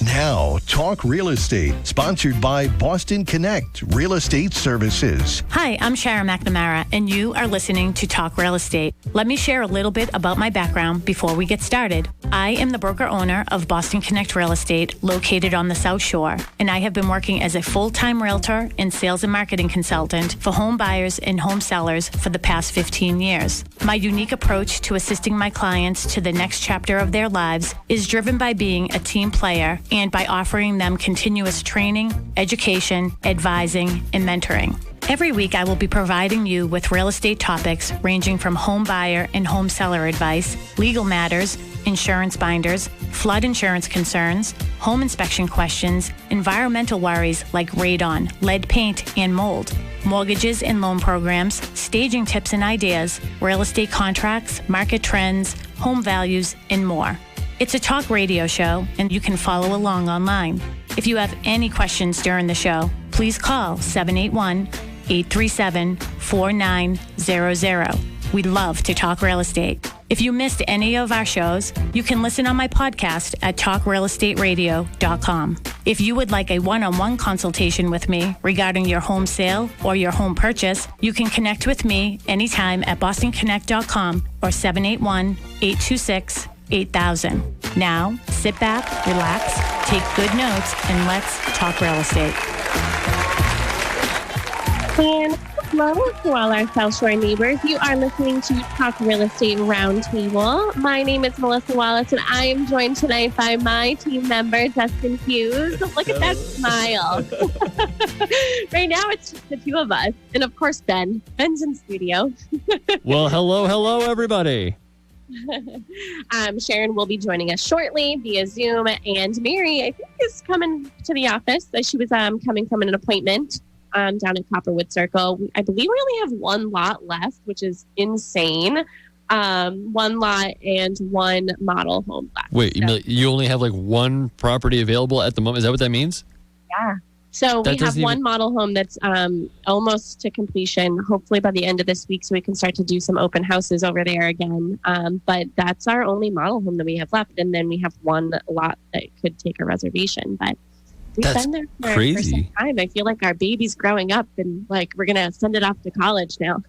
Now, Talk Real Estate, sponsored by Boston Connect Real Estate Services. Hi, I'm Sharon McNamara, and you are listening to Talk Real Estate. Let me share a little bit about my background before we get started. I am the broker owner of Boston Connect Real Estate, located on the South Shore, and I have been working as a full-time realtor and sales and marketing consultant for home buyers and home sellers for the past 15 years. My unique approach to assisting my clients to the next chapter of their lives is driven by being a team player and by offering them continuous training, education, advising, and mentoring. Every week, I will be providing you with real estate topics ranging from home buyer and home seller advice, legal matters, insurance binders, flood insurance concerns, home inspection questions, environmental worries like radon, lead paint, and mold, mortgages and loan programs, staging tips and ideas, real estate contracts, market trends, home values, and more. It's a talk radio show, and you can follow along online. If you have any questions during the show, please call 781-837-4900. We'd love to talk real estate. If you missed any of our shows, you can listen on my podcast at talkrealestateradio.com. If you would like a one-on-one consultation with me regarding your home sale or your home purchase, you can connect with me anytime at bostonconnect.com or 781-826-8000. Now, sit back, relax, take good notes, and let's talk real estate. And hello to all our South Shore neighbors. You are listening to Talk Real Estate Roundtable. My name is Melissa Wallace, and I am joined tonight by my team member, Dustin Hughes. Look at that smile. Right now, it's just the two of us. And of course, Ben. Ben's in studio. Well, hello, everybody. Sharon will be joining us shortly via Zoom, and Mary, I think, is coming to the office. She was coming from an appointment down at Copperwood Circle. I believe we only have one lot left, which is insane. One lot and one model home left. Wait, you only have like one property available at the moment? Is that what that means? Yeah. So we have one model home that's almost to completion, hopefully by the end of this week, so we can start to do some open houses over there again. But that's our only model home that we have left. And then we have one lot that could take a reservation. But we've been there for some time. I feel like our baby's growing up and like we're going to send it off to college now.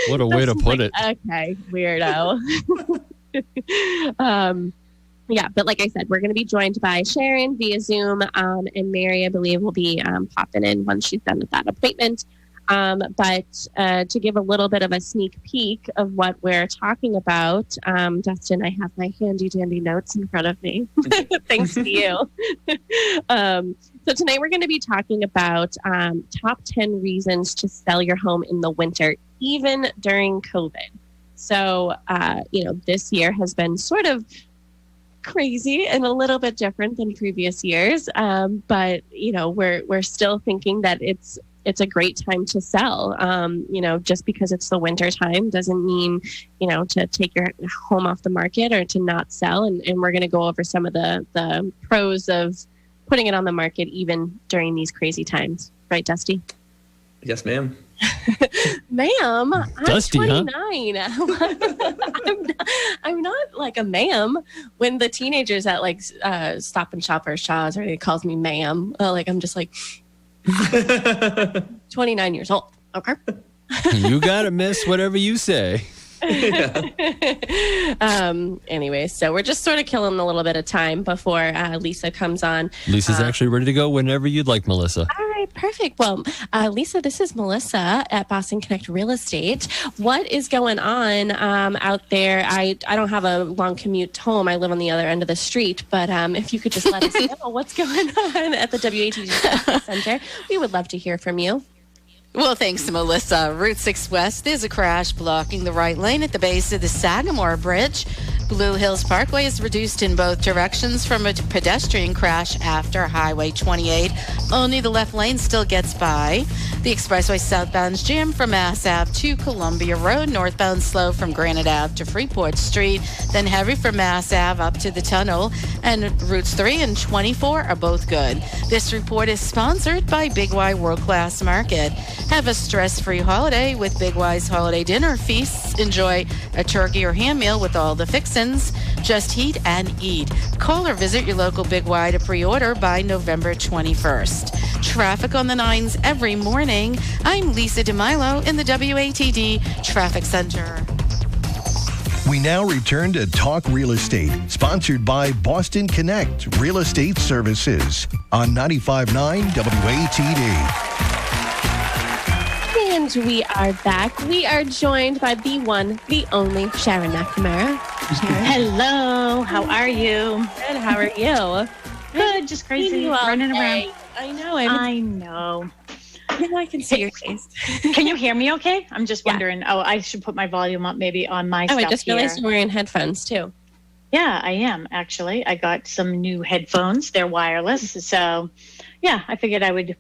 What a way to put it. Okay, weirdo. Yeah, but like I said, we're going to be joined by Sharon via Zoom, and Mary, I believe, will be popping in once she's done with that appointment. But to give a little bit of a sneak peek of what we're talking about, Dustin, I have my handy-dandy notes in front of me. Thanks to you. So tonight we're going to be talking about top 10 reasons to sell your home in the winter, even during COVID. So, this year has been sort of crazy and a little bit different than previous years. But, we're still thinking that it's a great time to sell. Just because it's the winter time doesn't mean, to take your home off the market or to not sell. And we're going to go over some of the pros of putting it on the market even during these crazy times. Right, Dusty? Yes, ma'am. Ma'am, I'm Dusty, 29. Huh? I'm not like a ma'am. When the teenagers at like Stop and Shop or Shaw's or they calls me ma'am, I'm just like 29 years old. Okay. You gotta miss whatever you say. Anyway, so we're just sort of killing a little bit of time before Lisa comes on. Lisa's actually ready to go whenever you'd like, Melissa. All right, perfect. Well, Lisa, this is Melissa at Boston Connect Real Estate. What is going on out there? I don't have a long commute home. I live on the other end of the street, but if you could just let us know what's going on at the WATG Center, we would love to hear from you. Well, thanks to Melissa. Route 6 West, there's a crash blocking the right lane at the base of the Sagamore Bridge. Blue Hills Parkway is reduced in both directions from a pedestrian crash after Highway 28. Only the left lane still gets by. The expressway southbound's jammed from Mass Ave to Columbia Road. Northbound slow from Granite Ave to Freeport Street. Then heavy from Mass Ave up to the tunnel. And routes 3 and 24 are both good. This report is sponsored by Big Y World Class Market. Have a stress-free holiday with Big Y's holiday dinner feasts. Enjoy a turkey or ham meal with all the fixins reservations. Just heat and eat. Call or visit your local Big Y to pre-order by November 21st. Traffic on the 9s every morning. I'm Lisa DeMilo in the WATD Traffic Center. We now return to Talk Real Estate, sponsored by Boston Connect Real Estate Services on 95.9 WATD. And we are back. We are joined by the one, the only Sharon McNamara. Hello, how are you? Good, how are you? Good, just crazy, running around. I know. I know. I can see your face. Can you hear me okay? I'm just wondering. Yeah. Oh, I should put my volume up maybe on my stuff I just realized here. you're wearing headphones too. Yeah, I am actually. I got some new headphones. They're wireless. So, yeah, I figured I would,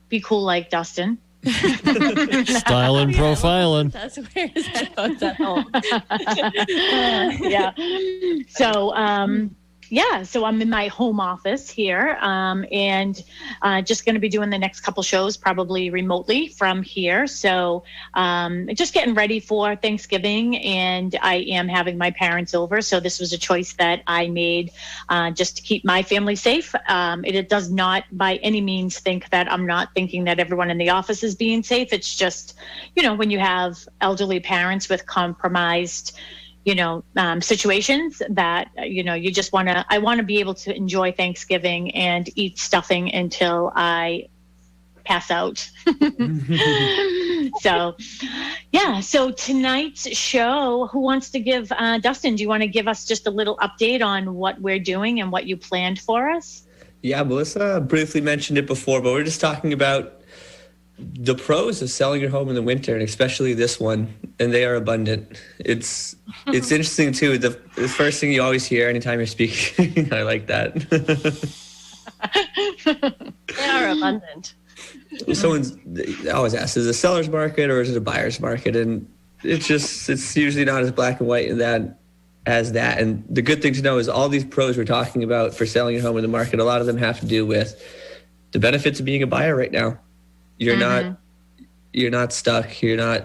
be cool like Dustin. Styling, profiling. That's where his headphones at home. Yeah. So I'm in my home office here, and just going to be doing the next couple shows probably remotely from here. So just getting ready for Thanksgiving, and I am having my parents over. So this was a choice that I made just to keep my family safe. It does not by any means think that I'm not thinking that everyone in the office is being safe. It's just, when you have elderly parents with compromised situations that, you just I want to be able to enjoy Thanksgiving and eat stuffing until I pass out. So tonight's show, who wants to give, Dustin, do you want to give us just a little update on what we're doing and what you planned for us? Yeah, Melissa briefly mentioned it before, but we're just talking about the pros of selling your home in the winter, and especially this one, and they are abundant. It's interesting too. The first thing you always hear anytime you're speaking, I like that. They are abundant. Someone's always asks, is it a seller's market or is it a buyer's market? And it's usually not as black and white in that as that. And the good thing to know is all these pros we're talking about for selling your home in the market, a lot of them have to do with the benefits of being a buyer right now. You're not stuck. You're not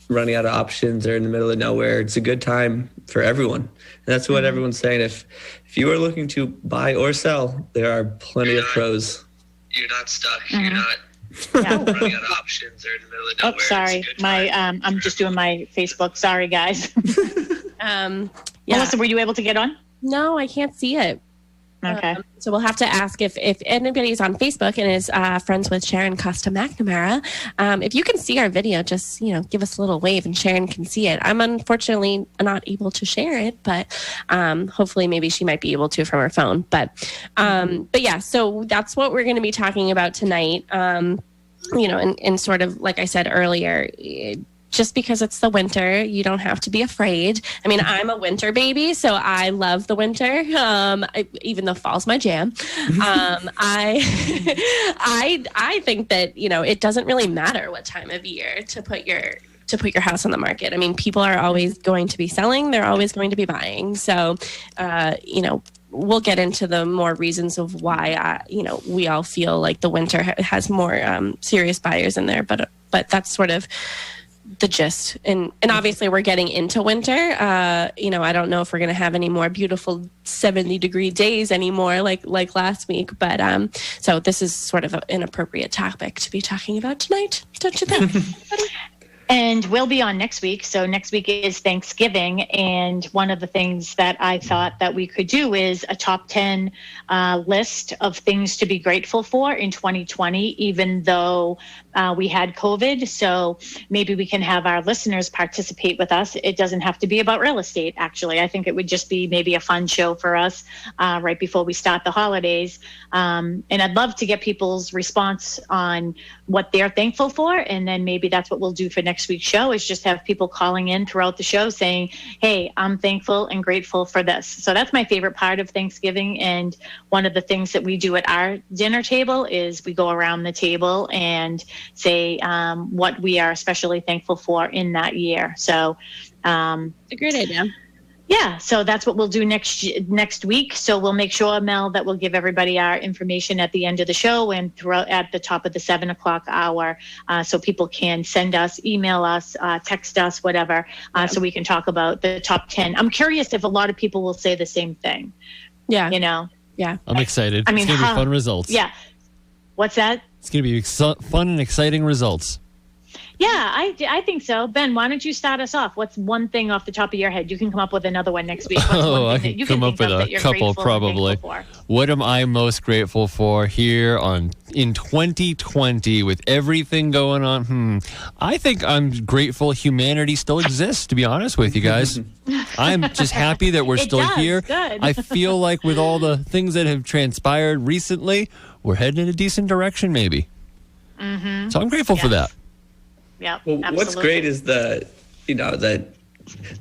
running out of options or in the middle of nowhere. It's a good time for everyone. And that's what everyone's saying. If you are looking to buy or sell, there are plenty of pros. You're not stuck. You're not running out of options or in the middle of nowhere. Oh, sorry. I'm just doing my Facebook. Sorry, guys. Melissa, were you able to get on? No, I can't see it. Okay. So we'll have to ask if anybody's on Facebook and is friends with Sharon Costa McNamara. If you can see our video, just give us a little wave and Sharon can see it. I'm unfortunately not able to share it, but hopefully maybe she might be able to from her phone. But yeah, so that's what we're going to be talking about tonight. And sort of like I said earlier, just because it's the winter, you don't have to be afraid. I mean, I'm a winter baby, so I love the winter, even though fall's my jam. I think that, it doesn't really matter what time of year to put your house on the market. I mean, people are always going to be selling. They're always going to be buying. So, we'll get into the more reasons of why, we all feel like the winter has more serious buyers in there. But that's sort of the gist. And obviously we're getting into winter. I don't know if we're going to have any more beautiful 70-degree days anymore like last week. But so this is sort of an appropriate topic to be talking about tonight, don't you think? And we'll be on next week. So next week is Thanksgiving. And one of the things that I thought that we could do is a top 10 list of things to be grateful for in 2020, even though we had COVID. So maybe we can have our listeners participate with us. It doesn't have to be about real estate, actually. I think it would just be maybe a fun show for us right before we start the holidays. And I'd love to get people's response on what they're thankful for. And then maybe that's what we'll do for next week's show, is just have people calling in throughout the show saying, hey, I'm thankful and grateful for this. So that's my favorite part of Thanksgiving. And one of the things that we do at our dinner table is we go around the table and say what we are especially thankful for in that year. So a great idea. Yeah, so that's what we'll do next week. So we'll make sure, Mel, that we'll give everybody our information at the end of the show and throughout at the top of the 7 o'clock hour, so people can send us, email us, text us, whatever, so we can talk about the top 10. I'm curious if a lot of people will say the same thing. Yeah. Yeah. I'm excited. I mean, it's going to be fun results. Yeah. What's that? It's going to be fun and exciting results. Yeah, I think so. Ben, why don't you start us off? What's one thing off the top of your head? You can come up with another one next week. I can come up with a couple probably. What am I most grateful for here in 2020 with everything going on? I think I'm grateful humanity still exists, to be honest with you guys. I'm just happy that we're still here. Good. I feel like with all the things that have transpired recently, we're heading in a decent direction maybe. Mm-hmm. So I'm grateful for that. Yeah. Well, what's great is the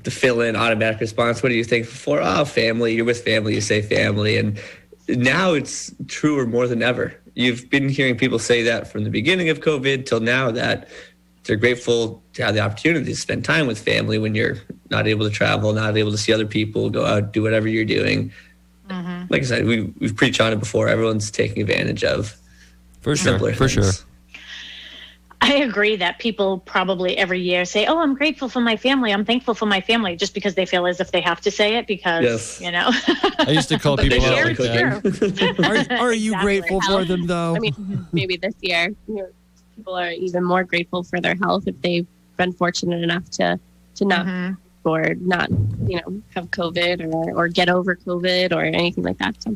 fill-in automatic response. What are you thankful for? Oh, family. You're with family. You say family, and now it's truer more than ever. You've been hearing people say that from the beginning of COVID till now, that they're grateful to have the opportunity to spend time with family when you're not able to travel, not able to see other people, go out, do whatever you're doing. Mm-hmm. Like I said, we've preached on it before. Everyone's taking advantage of simpler things. I agree that people probably every year say, "Oh, I'm grateful for my family. I'm thankful for my family," just because they feel as if they have to say it because, I used to call people out like that. Are you grateful for them, though? I mean, maybe this year people are even more grateful for their health if they've been fortunate enough to not or not, have COVID or get over COVID or anything like that. So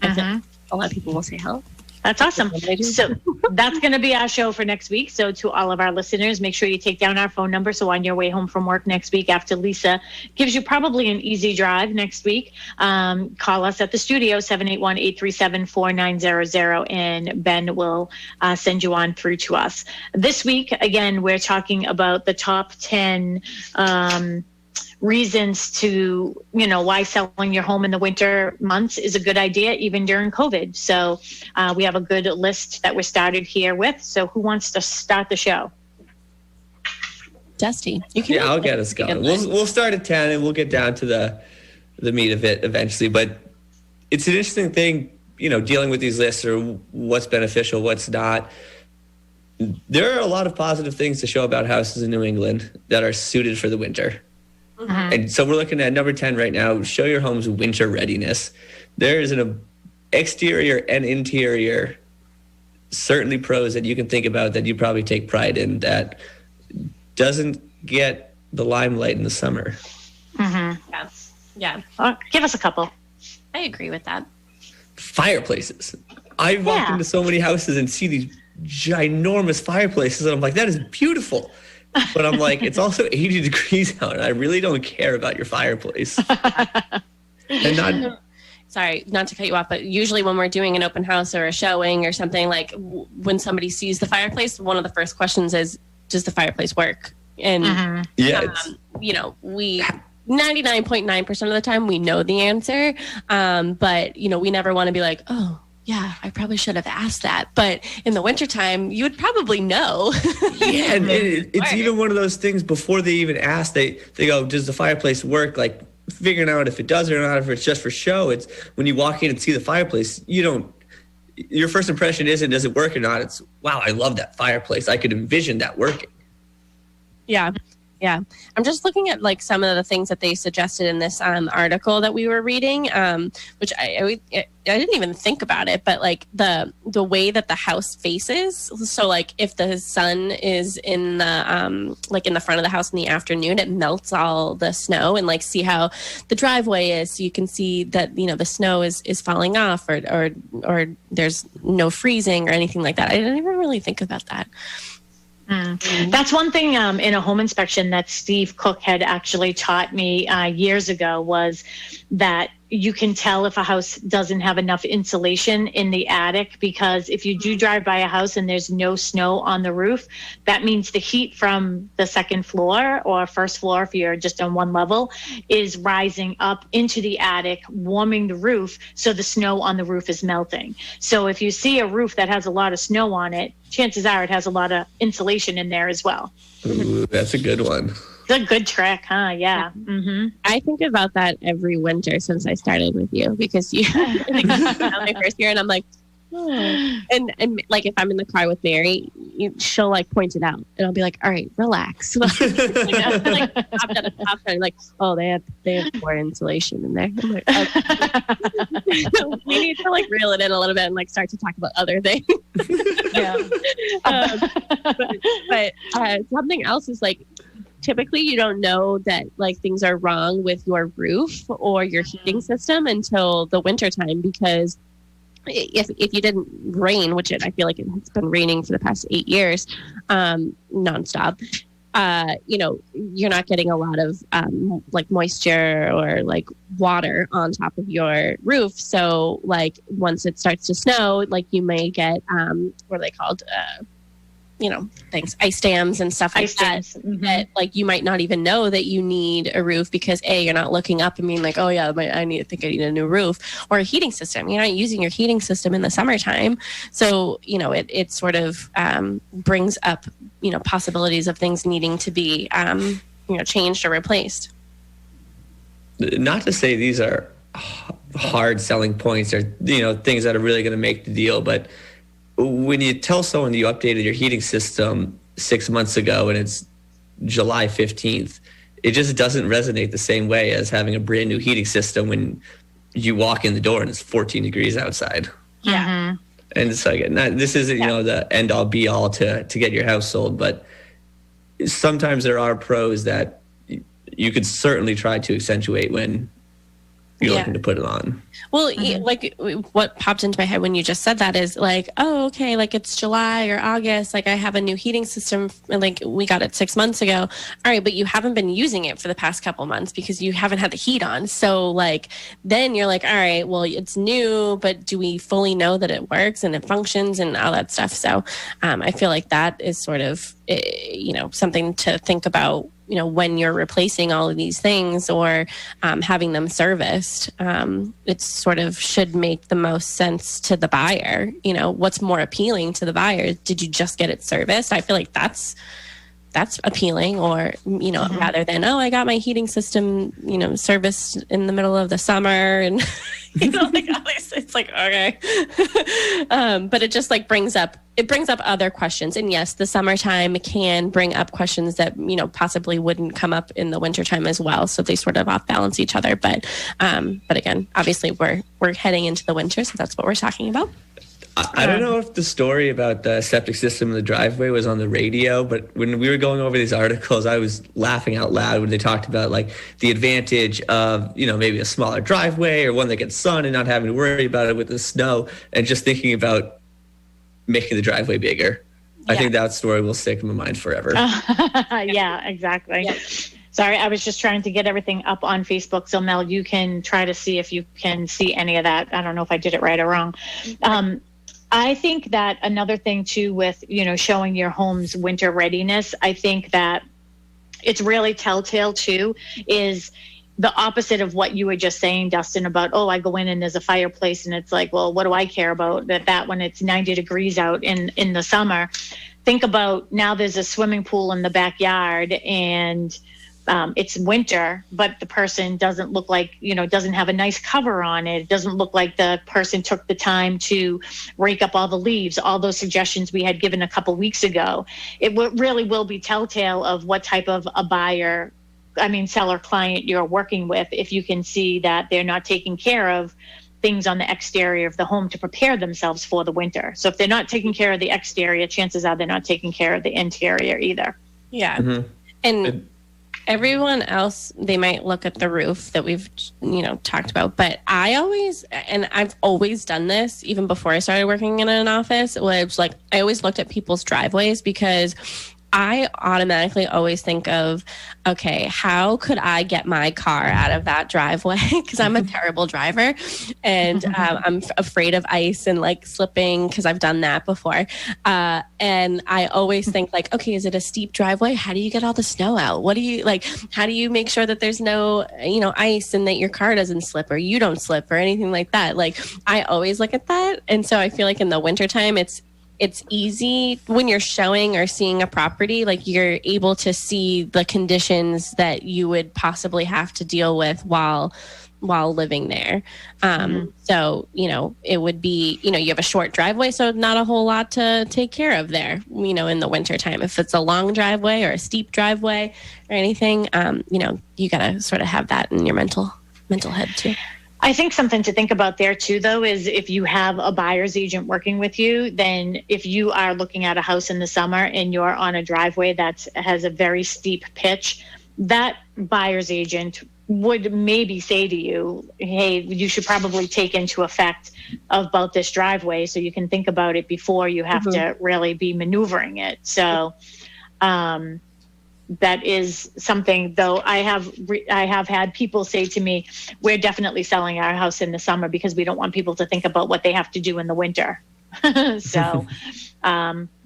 I think a lot of people will say health. That's awesome. So that's going to be our show for next week. So to all of our listeners, make sure you take down our phone number. So on your way home from work next week, after Lisa gives you probably an easy drive next week, call us at the studio, 781-837-4900, and Ben will send you on through to us. This week, again, we're talking about the top 10 reasons to, why selling your home in the winter months is a good idea, even during COVID. So we have a good list that we're started here with. So who wants to start the show? Dusty. I'll get us going. We'll start at 10 and we'll get down to the meat of it eventually. But it's an interesting thing, dealing with these lists or what's beneficial, what's not. There are a lot of positive things to show about houses in New England that are suited for the winter. Mm-hmm. And so we're looking at number 10 right now. Show your home's winter readiness. There is an exterior and interior, certainly pros that you can think about that you probably take pride in that doesn't get the limelight in the summer. Mm-hmm. Yeah. Give us a couple. I agree with that. Fireplaces. I've walked into so many houses and see these ginormous fireplaces, and I'm like, that is beautiful. But I'm like, it's also 80 degrees out, and I really don't care about your fireplace. Sorry, not to cut you off, but usually when we're doing an open house or a showing or something, like when somebody sees the fireplace, one of the first questions is, does the fireplace work? And, we 99.9% of the time we know the answer. But, we never want to be like, oh, yeah, I probably should have asked that. But in the wintertime, you would probably know. Yeah, and it's even one of those things before they even ask, they go, does the fireplace work? Like figuring out if it does or not, if it's just for show. It's when you walk in and see the fireplace, your first impression isn't, does it work or not? It's, wow, I love that fireplace. I could envision that working. Yeah. Yeah. I'm just looking at like some of the things that they suggested in this article that we were reading, which I didn't even think about it, but like the way that the house faces. So like if the sun is in the like in the front of the house in the afternoon, it melts all the snow, and like see how the driveway is, so you can see that the snow is falling off or there's no freezing or anything like that. I didn't even really think about that. That's one thing in a home inspection that Steve Cook had actually taught me years ago, was that you can tell if a house doesn't have enough insulation in the attic, because if you do drive by a house and there's no snow on the roof, that means the heat from the second floor or first floor, if you're just on one level, is rising up into the attic, warming the roof, so the snow on the roof is melting. So if you see a roof that has a lot of snow on it, chances are it has a lot of insulation in there as well. Ooh, that's a good one. It's a good trick, huh? Yeah. Mm-hmm. I think about that every winter since I started with you, because you my first year, and I'm like, oh. And like if I'm in the car with Mary, she'll like point it out, and I'll be like, all right, relax. like oh, they have poor insulation in there. I'm like, okay. We need to like reel it in a little bit and like start to talk about other things. Yeah. But something else is like, typically you don't know that like things are wrong with your roof or your heating system until the winter time, because if you didn't rain, which I feel like it's been raining for the past 8 years, nonstop, you're not getting a lot of like moisture or like water on top of your roof. So like once it starts to snow, like you may get what are they called? Things, ice dams and stuff like that. Mm-hmm. That like you might not even know that you need a roof, because you're not looking up and being like, oh yeah, I need a new roof, or a heating system. You're not using your heating system in the summertime, so it sort of brings up possibilities of things needing to be changed or replaced. Not to say these are hard selling points or things that are really going to make the deal, but when you tell someone you updated your heating system 6 months ago and it's July 15th, it just doesn't resonate the same way as having a brand new heating system when you walk in the door and it's 14 degrees outside. Yeah. Mm-hmm. And so again, this isn't, the end all be all to get your house sold, but sometimes there are pros that you could certainly try to accentuate when you're looking to put it on. Well, like what popped into my head when you just said that is like, oh, okay, like it's July or August, like I have a new heating system, and like we got it 6 months ago. All right, but you haven't been using it for the past couple months because you haven't had the heat on. So like then you're like, all right, well, it's new, but do we fully know that it works and it functions and all that stuff? So I feel like that is sort of something to think about, when you're replacing all of these things or having them serviced. It sort of should make the most sense to the buyer. What's more appealing to the buyer? Did you just get it serviced? I feel like that's appealing, or rather than, oh, I got my heating system serviced in the middle of the summer, and like it's like, okay. But it just like brings up other questions. And yes, the summertime can bring up questions that possibly wouldn't come up in the wintertime as well, so they sort of off balance each other. But again, obviously we're heading into the winter, so that's what we're talking about. I don't know if the story about the septic system in the driveway was on the radio, but when we were going over these articles, I was laughing out loud when they talked about like the advantage of, maybe a smaller driveway or one that gets sun and not having to worry about it with the snow, and just thinking about making the driveway bigger. Yeah. I think that story will stick in my mind forever. Yeah, exactly. Yeah. Sorry, I was just trying to get everything up on Facebook. So Mel, you can try to see if you can see any of that. I don't know if I did it right or wrong. I think that another thing too with, showing your home's winter readiness, I think that it's really telltale too, is the opposite of what you were just saying, Dustin, about, oh, I go in and there's a fireplace and it's like, well, what do I care about that when it's 90 degrees out in the summer? Think about now there's a swimming pool in the backyard and it's winter, but the person doesn't look like, doesn't have a nice cover on it. It doesn't look like the person took the time to rake up all the leaves, all those suggestions we had given a couple weeks ago. It really will be telltale of what type of a seller client you're working with, if you can see that they're not taking care of things on the exterior of the home to prepare themselves for the winter. So if they're not taking care of the exterior, chances are they're not taking care of the interior either. Yeah. Mm-hmm. And everyone else, they might look at the roof that we've, talked about, but I've always done this even before I started working in an office, was like, I always looked at people's driveways, because I automatically always think of, okay, how could I get my car out of that driveway? Because I'm a terrible driver, and I'm afraid of ice and like slipping, because I've done that before. And I always think like, okay, is it a steep driveway? How do you get all the snow out? How do you make sure that there's no, ice and that your car doesn't slip or you don't slip or anything like that? Like, I always look at that. And so I feel like in the wintertime, it's it's easy when you're showing or seeing a property, like you're able to see the conditions that you would possibly have to deal with while living there. So, it would be, you have a short driveway, so not a whole lot to take care of there, in the winter time. If it's a long driveway or a steep driveway or anything, you got to sort of have that in your mental head too. I think something to think about there too, though, is if you have a buyer's agent working with you, then if you are looking at a house in the summer and you're on a driveway that has a very steep pitch, that buyer's agent would maybe say to you, hey, you should probably take into effect about this driveway so you can think about it before you have to really be maneuvering it. So that is something, though. I have had people say to me, we're definitely selling our house in the summer because we don't want people to think about what they have to do in the winter. So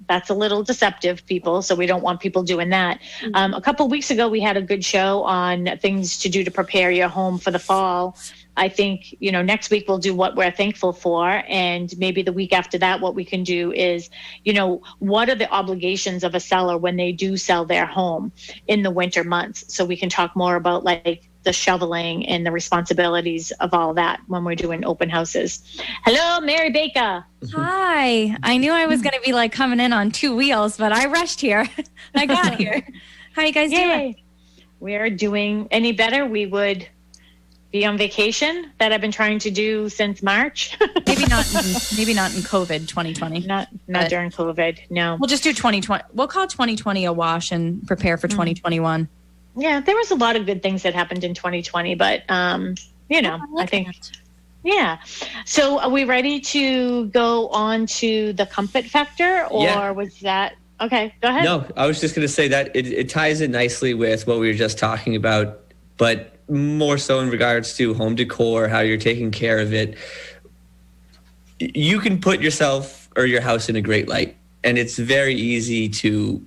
that's a little deceptive, people. So we don't want people doing that. A couple of weeks ago, we had a good show on things to do to prepare your home for the fall. I think, next week we'll do what we're thankful for. And maybe the week after that, what we can do is, what are the obligations of a seller when they do sell their home in the winter months? So we can talk more about like the shoveling and the responsibilities of all that when we're doing open houses. Hello, Mary Baker. Hi. I knew I was going to be like coming in on two wheels, but I rushed here. I got here. How are you guys doing? We're doing any better. We would be on vacation that I've been trying to do since March. maybe not in COVID 2020. Not during COVID. No. We'll just do 2020. We'll call 2020 a wash and prepare for 2021. Yeah, there was a lot of good things that happened in 2020, but I think yeah. So are we ready to go on to the comfort factor, or was that okay? Go ahead. No, I was just going to say that it ties in nicely with what we were just talking about, but more so in regards to home decor, how you're taking care of it. You can put yourself or your house in a great light, and it's very easy to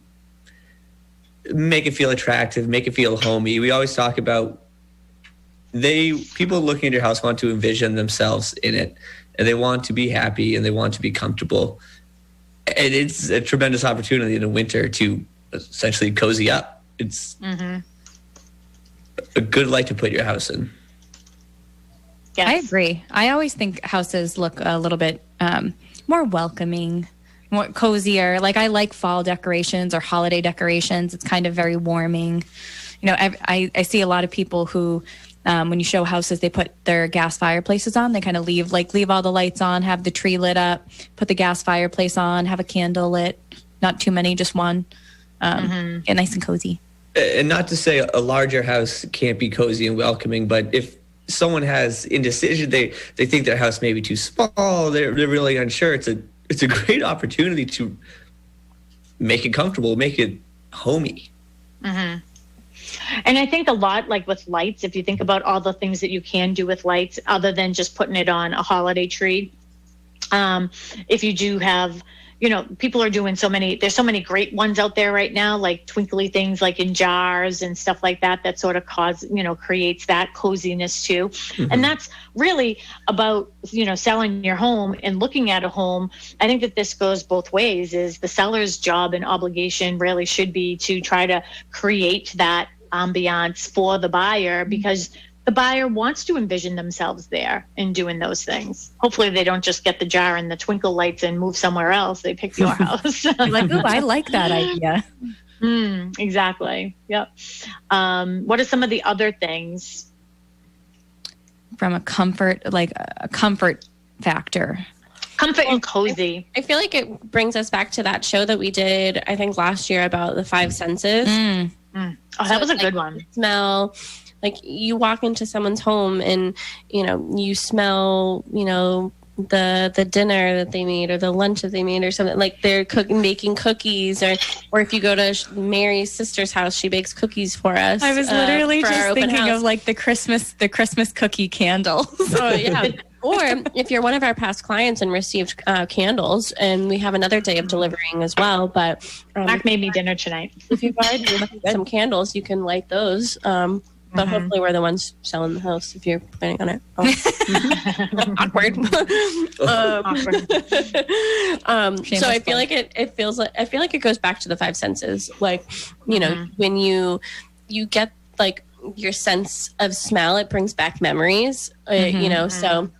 make it feel attractive, make it feel homey. We always talk about people looking at your house want to envision themselves in it, and they want to be happy and they want to be comfortable. And it's a tremendous opportunity in the winter to essentially cozy up. It's a good light to put your house in. Yes. I agree. I always think houses look a little bit more welcoming, more cozier. Like I like fall decorations or holiday decorations. It's kind of very warming. I see a lot of people who, when you show houses, they put their gas fireplaces on. They kind of leave all the lights on, have the tree lit up, put the gas fireplace on, have a candle lit. Not too many, just one. Get nice and cozy. And not to say a larger house can't be cozy and welcoming, but if someone has indecision, they think their house may be too small, they're really unsure, it's a great opportunity to make it comfortable, make it homey. And I think a lot, like with lights, if you think about all the things that you can do with lights other than just putting it on a holiday tree, if you do have, people are doing there's so many great ones out there right now, like twinkly things like in jars and stuff like that sort of creates that coziness too. And that's really about, selling your home and looking at a home. I think that this goes both ways, is the seller's job and obligation really should be to try to create that ambiance for the buyer, because the buyer wants to envision themselves there and doing those things. Hopefully they don't just get the jar and the twinkle lights and move somewhere else. They pick your house. You're like, ooh, I like that idea. Exactly. Yep. What are some of the other things? From a comfort factor. Comfort and cozy. I feel like it brings us back to that show that we did, I think last year, about the five senses. Oh, that was a good one. Smell. Like you walk into someone's home and, you smell, the dinner that they made or the lunch that they made or something, like they're making cookies, or if you go to Mary's sister's house, she bakes cookies for us. I was literally just thinking of like the Christmas cookie candles. Oh yeah. Or if you're one of our past clients and received candles, and we have another day of delivering as well. But Mark made me dinner tonight. If you've already some candles, you can light those. But hopefully we're the ones selling the house if you're planning on it. Oh. Awkward. So I feel like it feels like, I feel like it goes back to the five senses. Like, you know, when you get like your sense of smell, it brings back memories, you know, so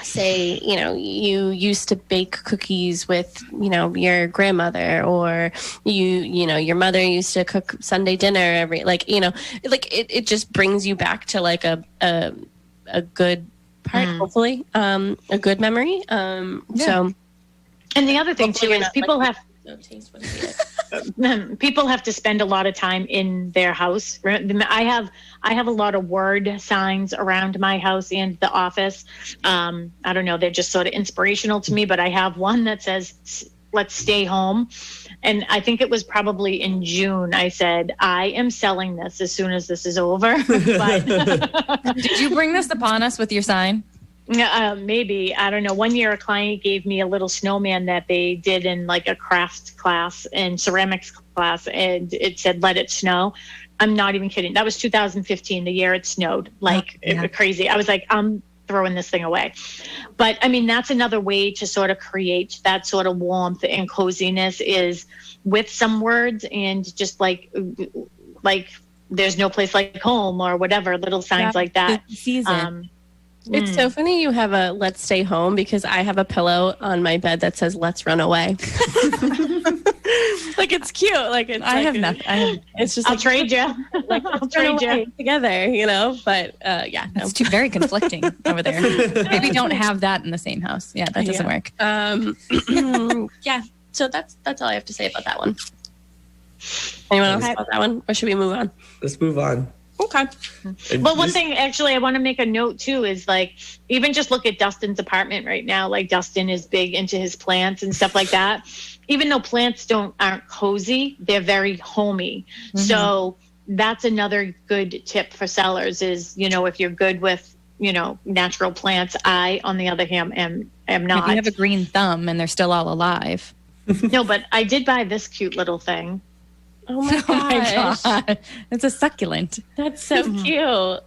say, you know, you used to bake cookies with, you know, your grandmother, or you know, your mother used to cook Sunday dinner every, like, you know, like it just brings you back to like a good part, hopefully, a good memory. So, and the other thing too is people have people have to spend a lot of time in their house. I have a lot of word signs around my house and the office. I don't know, they're just sort of inspirational to me, but I have one that says, let's stay home. And I think it was probably in June, I said, I am selling this as soon as this is over. But did you bring this upon us with your sign? Maybe. I don't know. One year a client gave me a little snowman that they did in like a crafts class and ceramics class, and it said, let it snow. I'm not even kidding. That was 2015, the year it snowed. Like, it was crazy. I was like, I'm throwing this thing away. But I mean, that's another way to sort of create that sort of warmth and coziness, is with some words, and just like there's no place like home, or whatever, little signs like that. Season. It's so funny you have a let's stay home, because I have a pillow on my bed that says let's run away. Like, it's cute. Like, it's nothing. It's just I'll trade you. Like, I'll trade you together, you know. But yeah, it's too very conflicting over there. Maybe don't have that in the same house. Yeah, that doesn't work. Yeah. So that's all I have to say about that one. Anyone else about that one, or should we move on? Let's move on. Okay. Well, one thing actually I want to make a note too is, like, even just look at Dustin's apartment right now. Like, Dustin is big into his plants and stuff like that. Even though plants aren't cozy, they're very homey. So that's another good tip for sellers is, you know, if you're good with, you know, natural plants. I, on the other hand, am not. If you have a green thumb and they're still all alive. No, but I did buy this cute little thing. Oh my God. It's a succulent. That's so cute. Oh,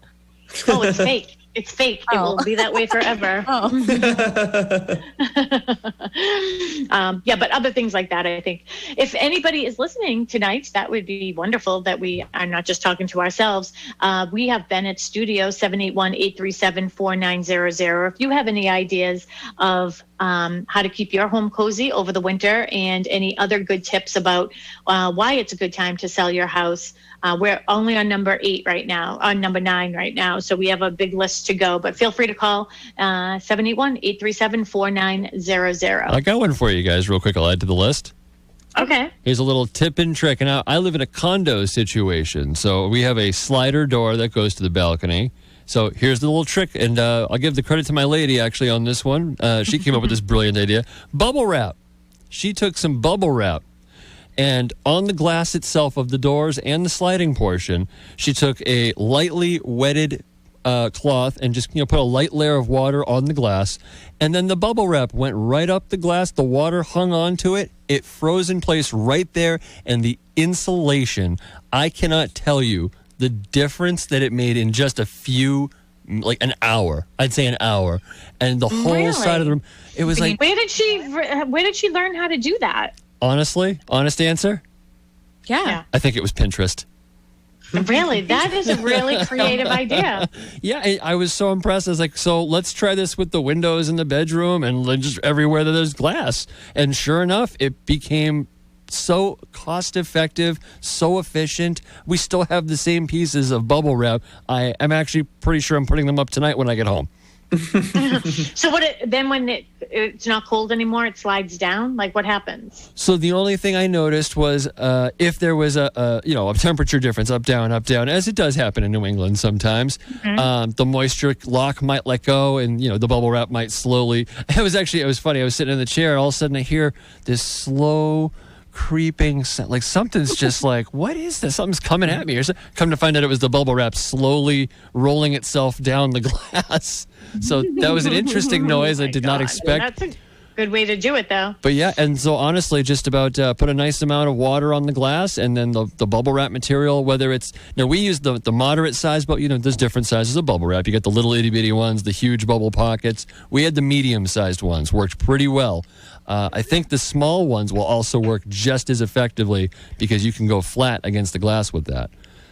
it's fake. It's fake. It will be that way forever. Yeah, but other things like that, I think. If anybody is listening tonight, that would be wonderful that we are not just talking to ourselves. We have Bennett Studio, 781-837-4900. If you have any ideas of how to keep your home cozy over the winter, and any other good tips about why it's a good time to sell your house, we're only on number 9 right now. So we have a big list to go, but feel free to call 781-837-4900. I got one for you guys real quick. I'll add to the list. Okay. Here's a little tip and trick. And I live in a condo situation. So we have a slider door that goes to the balcony. So here's the little trick. And I'll give the credit to my lady actually on this one. She came up with this brilliant idea. Bubble wrap. She took some bubble wrap, and on the glass itself of the doors and the sliding portion, she took a lightly wetted cloth and just, put a light layer of water on the glass. And then the bubble wrap went right up the glass. The water hung onto it. It froze in place right there. And the insulation, I cannot tell you the difference that it made in just a few, like an hour. I'd say an hour. And the whole side of the room, it was like... Where did she learn how to do that? Honestly, honest answer? Yeah. I think it was Pinterest. Really? That is a really creative idea. Yeah, I was so impressed. I was like, so let's try this with the windows in the bedroom and just everywhere that there's glass. And sure enough, it became so cost effective, so efficient. We still have the same pieces of bubble wrap. I am actually pretty sure I'm putting them up tonight when I get home. So when it's not cold anymore, it slides down? Like, what happens? So the only thing I noticed was if there was a temperature difference up down, as it does happen in New England sometimes, the moisture lock might let go, and the bubble wrap might slowly. It was funny. I was sitting in the chair, and all of a sudden I hear this slow creeping sound, like something's just like, what is this? Something's coming at me. Come to find out, it was the bubble wrap slowly rolling itself down the glass. So that was an interesting noise I did not expect. Good way to do it, though. But yeah, and so honestly, just about put a nice amount of water on the glass, and then the bubble wrap material, whether it's, we use the moderate size, but there's different sizes of bubble wrap. You got the little itty bitty ones, the huge bubble pockets. We had the medium sized ones, worked pretty well. I think the small ones will also work just as effectively because you can go flat against the glass with that.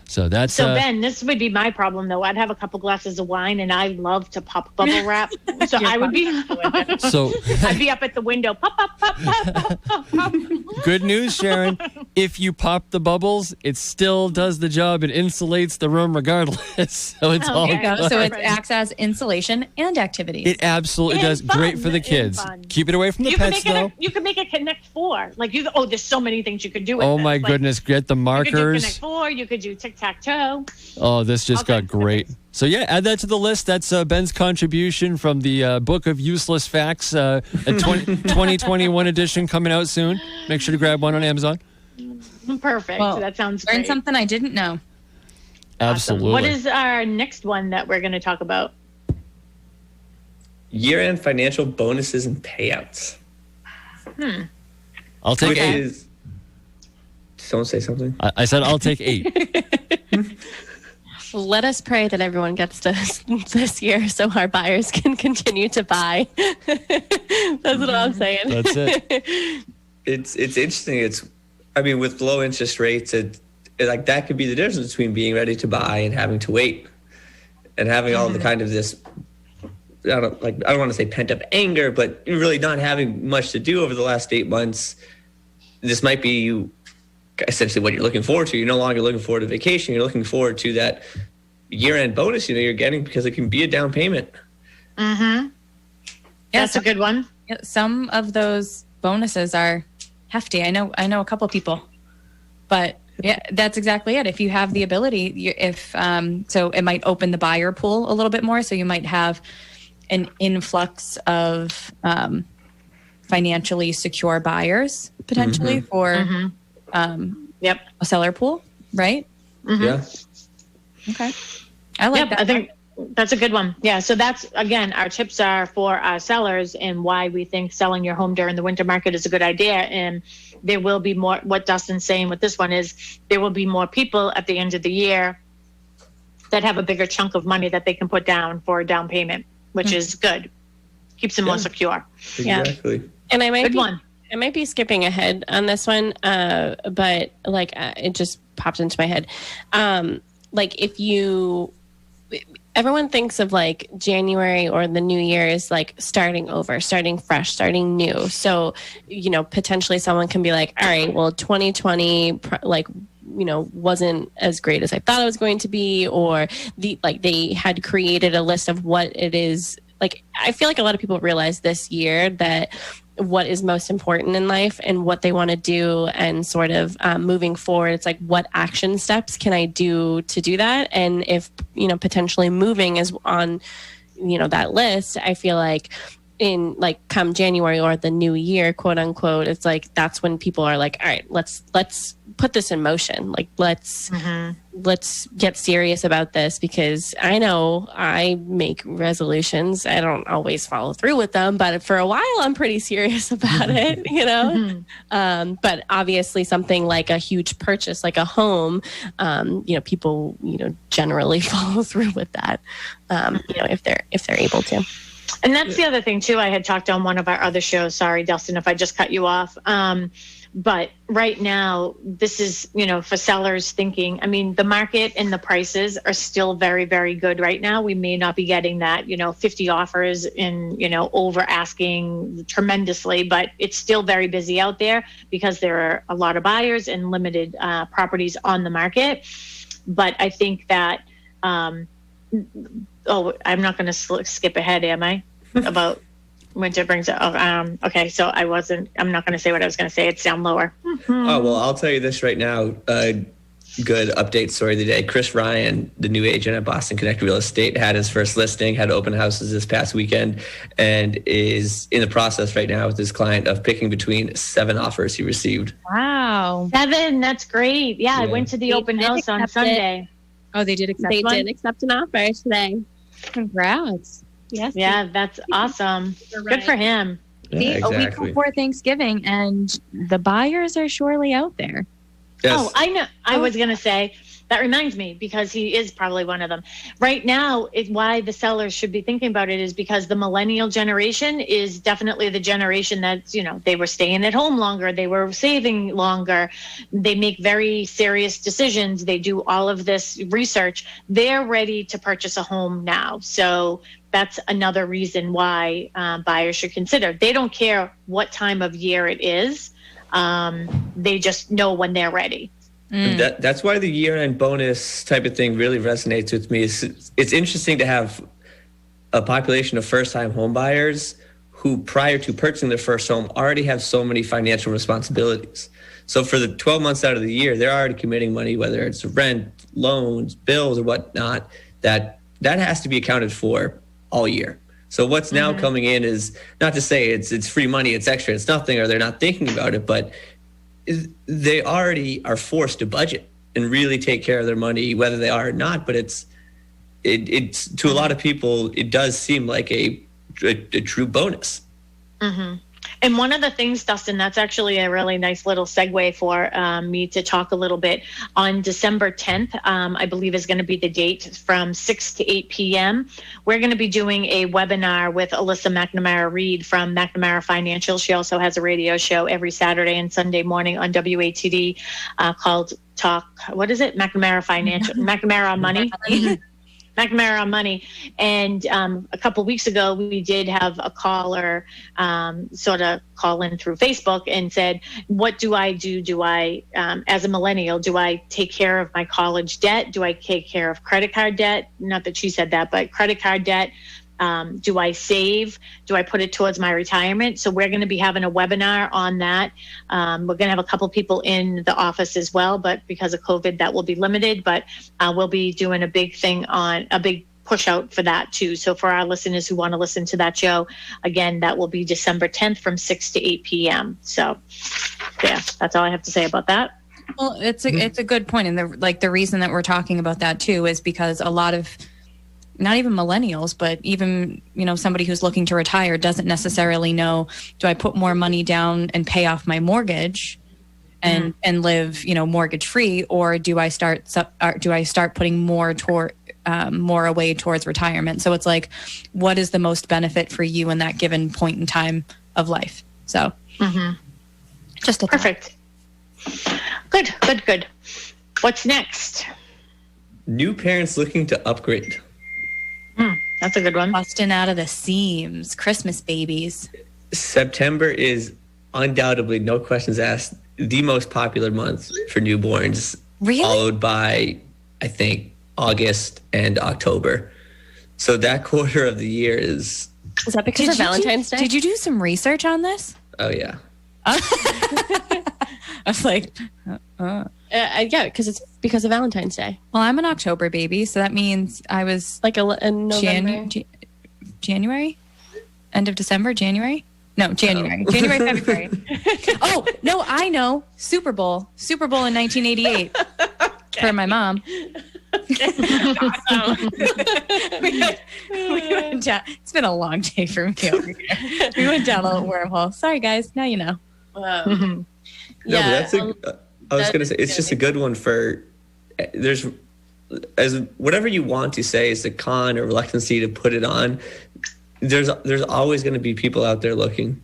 So that's Ben, this would be my problem though. I'd have a couple glasses of wine, and I love to pop bubble wrap. So I would be. So I'd be up at the window. Pop, pop, pop, pop, pop, pop. Good news, Sharon. If you pop the bubbles, it still does the job. It insulates the room regardless. So it's all good. So it acts as insulation and activities. It absolutely does. Fun. Great for the kids. Keep it away from the pets, though. You can make it Connect 4. Like there's so many things you could do with Oh this. my goodness! Get the markers. You could do Connect 4. You could do tic-tac-toe. Oh, this just got great. So yeah, add that to the list. That's Ben's contribution from the Book of Useless Facts, a 2021 edition coming out soon. Make sure to grab one on Amazon. Perfect. Well, that sounds great. Learned something I didn't know. Absolutely. Awesome. What is our next one that we're going to talk about? Year-end financial bonuses and payouts. I'll take 8. Someone say something? I said I'll take 8. Let us pray that everyone gets this year so our buyers can continue to buy. That's what I'm saying. That's it. It's interesting. With low interest rates, like that could be the difference between being ready to buy and having to wait, and having all the kind of this. I don't want to say pent up anger, but really not having much to do over the last 8 months. This might be essentially what you're looking forward to. You're no longer looking forward to vacation. You're looking forward to that year-end bonus you're getting because it can be a down payment. Mm-hmm. That's a good one. Some of those bonuses are hefty. I know a couple people, but yeah, that's exactly it. If you have the ability, so it might open the buyer pool a little bit more. So you might have an influx of financially secure buyers potentially for a seller pool, right? Mm-hmm. Yeah. Okay. I like that. I think that's a good one. Yeah. So that's, again, our tips are for our sellers and why we think selling your home during the winter market is a good idea. And there will be more, what Dustin's saying with this one is there will be more people at the end of the year that have a bigger chunk of money that they can put down for a down payment, which is good. Keeps them more secure. Exactly. Yeah. And I might be skipping ahead on this one, but it just popped into my head. Everyone thinks of January or the new year is starting over, starting fresh, starting new. So, potentially someone can be like, all right, well, 2020, wasn't as great as I thought it was going to be, or they had created a list of what it is. I feel like a lot of people realize this year that what is most important in life and what they want to do, and sort of moving forward, it's what action steps can I do to do that? And if, potentially moving is on, that list, I feel like in come January or the new year, quote unquote, it's that's when people are all right, let's put this in motion. Let's get serious about this, because I know I make resolutions. I don't always follow through with them, but for a while I'm pretty serious about it, but obviously something like a huge purchase, like a home, people, generally follow through with that, if they're able to. And that's the other thing too. I had talked on one of our other shows. Sorry, Dustin, if I just cut you off. But right now, this is, for sellers thinking, the market and the prices are still very, very good right now. We may not be getting that, 50 offers in, over asking tremendously, but it's still very busy out there because there are a lot of buyers and limited properties on the market. But I think that, I'm not going to skip ahead, am I? About winter brings it. Okay, so I'm not going to say what I was going to say. It's down lower. Oh, well, I'll tell you this right now. Good update story of the day. Chris Ryan, the new agent at Boston Connect Real Estate, had his first listing, had open houses this past weekend, and is in the process right now with his client of picking between 7 offers he received. Wow. 7, that's great. Yeah, I went to the open house on Sunday. Oh, they did accept They one? did accept an offer today. Congrats. Yes. Yeah, that's awesome. Good for him. a week before Thanksgiving, and the buyers are surely out there. Yes. Oh, I know. I was going to say, that reminds me, because he is probably one of them. Right now, why the sellers should be thinking about it is because the millennial generation is definitely the generation that's, they were staying at home longer. They were saving longer. They make very serious decisions. They do all of this research. They're ready to purchase a home now. So that's another reason why buyers should consider. They don't care what time of year it is. They just know when they're ready. That's why the year-end bonus type of thing really resonates with me. It's interesting to have a population of first-time home buyers who, prior to purchasing their first home, already have so many financial responsibilities. So for the 12 months out of the year, they're already committing money, whether it's rent, loans, bills, or whatnot, that has to be accounted for all year. So what's now coming in is not to say it's free money, it's extra, it's nothing, or they're not thinking about it, but they already are forced to budget and really take care of their money, whether they are or not. But it's to a lot of people, it does seem like a true bonus. Mm-hmm. And one of the things, Dustin, that's actually a really nice little segue for me to talk a little bit. On December 10th, I believe is going to be the date, from 6 to 8 p.m. We're going to be doing a webinar with Alyssa McNamara Reed from McNamara Financial. She also has a radio show every Saturday and Sunday morning on WATD called Talk. What is it? McNamara Financial. McNamara Money. McNamara on Money. And a couple weeks ago, we did have a caller sort of call in through Facebook and said, what do I do? Do I, as a millennial, do I take care of my college debt? Do I take care of credit card debt? Not that she said that, but credit card debt. Do I save? Do I put it towards my retirement? So we're going to be having a webinar on that. We're going to have a couple people in the office as well, but because of COVID, that will be limited. But we'll be doing a big push out for that too. So for our listeners who want to listen to that show, again, that will be December 10th from 6 to 8 p.m. So yeah, that's all I have to say about that. Well, it's a good point. And the reason that we're talking about that too is because a lot of, not even millennials, but even, somebody who's looking to retire doesn't necessarily know, do I put more money down and pay off my mortgage and live, mortgage free, or do I start putting more away towards retirement? So it's like, what is the most benefit for you in that given point in time of life? So just a perfect. Good. What's next? New parents looking to upgrade. That's a good one. Busting out of the seams. Christmas babies. September is undoubtedly, no questions asked, the most popular month for newborns. Really? Followed by, I think, August and October. So that quarter of the year is... Is that because of Valentine's Day? Did you do some research on this? Oh, yeah. I was like... Yeah, because it's because of Valentine's Day. Well, I'm an October baby, so that means I was like a November. January? End of December? January? No, January. Oh. January, February. Oh, no, I know. Super Bowl in 1988 for my mom. Awesome. we went down. It's been a long day for me over here. We went down a little wormhole. Sorry, guys. Now you know. No, yeah, I was going to say, it's just a good one for, as whatever you want to say is the con or reluctancy to put it on, there's always going to be people out there looking.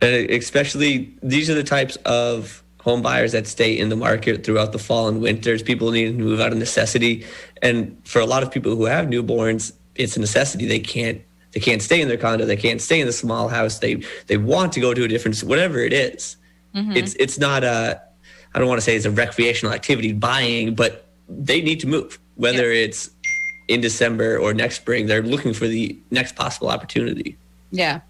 And especially, these are the types of home buyers that stay in the market throughout the fall and winters. People needing to move out of necessity. And for a lot of people who have newborns, it's a necessity. They can't stay in their condo. They can't stay in the small house. They want to go to a different, whatever it is. It's not I don't want to say it's a recreational activity buying, but they need to move, whether it's in December or next spring. They're looking for the next possible opportunity. Yeah.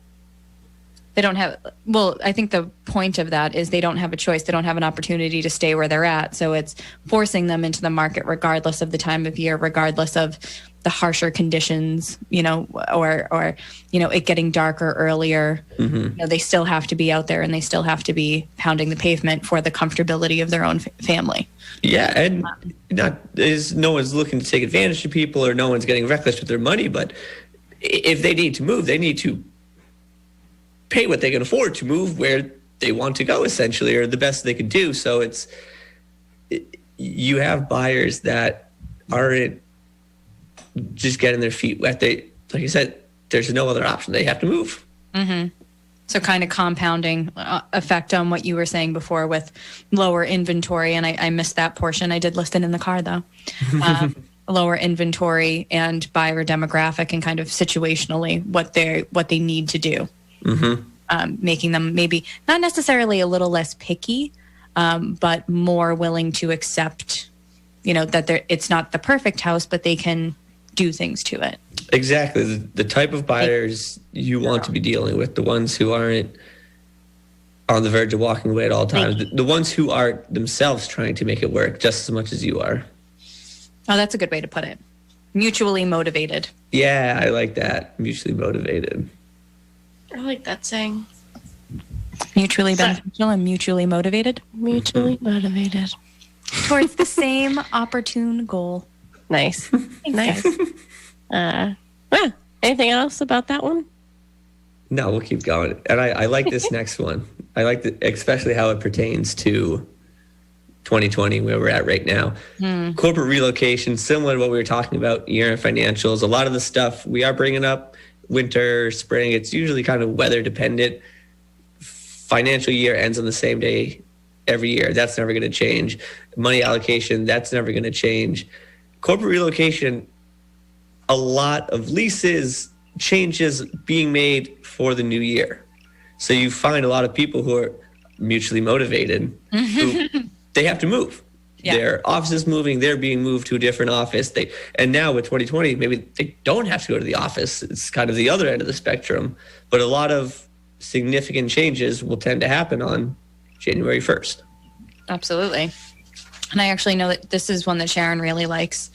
They don't have, well, I think the point of that is they don't have a choice. They don't have an opportunity to stay where they're at. So it's forcing them into the market regardless of the time of year, regardless of the harsher conditions, or it getting darker earlier. They still have to be out there and they still have to be pounding the pavement for the comfortability of their own family. Yeah, and no one's looking to take advantage of people or no one's getting reckless with their money, but if they need to move, they need to pay what they can afford to move where they want to go, essentially, or the best they can do. So you have buyers that aren't just getting their feet wet. They, like you said, there's no other option. They have to move. Mm-hmm. So kind of compounding effect on what you were saying before with lower inventory. And I missed that portion. I did listen in the car though. Lower inventory and buyer demographic and kind of situationally what they need to do. Mm-hmm. Making them maybe not necessarily a little less picky, but more willing to accept, that it's not the perfect house, but they can do things to it. Exactly. The type of buyers you want to be dealing with, the ones who aren't on the verge of walking away at all times, the ones who are themselves trying to make it work just as much as you are. Oh, that's a good way to put it. Mutually motivated. Yeah, I like that. Mutually motivated. I like that saying. Mutually beneficial and mutually motivated? Mutually motivated. Towards the same opportune goal. Nice. Nice. Anything else about that one? No, we'll keep going. And I like this next one. I like especially how it pertains to 2020, where we're at right now. Corporate relocation, similar to what we were talking about, year-end financials. A lot of the stuff we are bringing up, winter, spring, it's usually kind of weather dependent. Financial year ends on the same day every year. That's never going to change. Money allocation, that's never going to change. Corporate relocation, a lot of leases, changes being made for the new year. So you find a lot of people who are mutually motivated, who they have to move. Yeah. Their office is moving, they're being moved to a different office. And now with 2020, maybe they don't have to go to the office. It's kind of the other end of the spectrum. But a lot of significant changes will tend to happen on January 1st. Absolutely. And I actually know that this is one that Sharon really likes.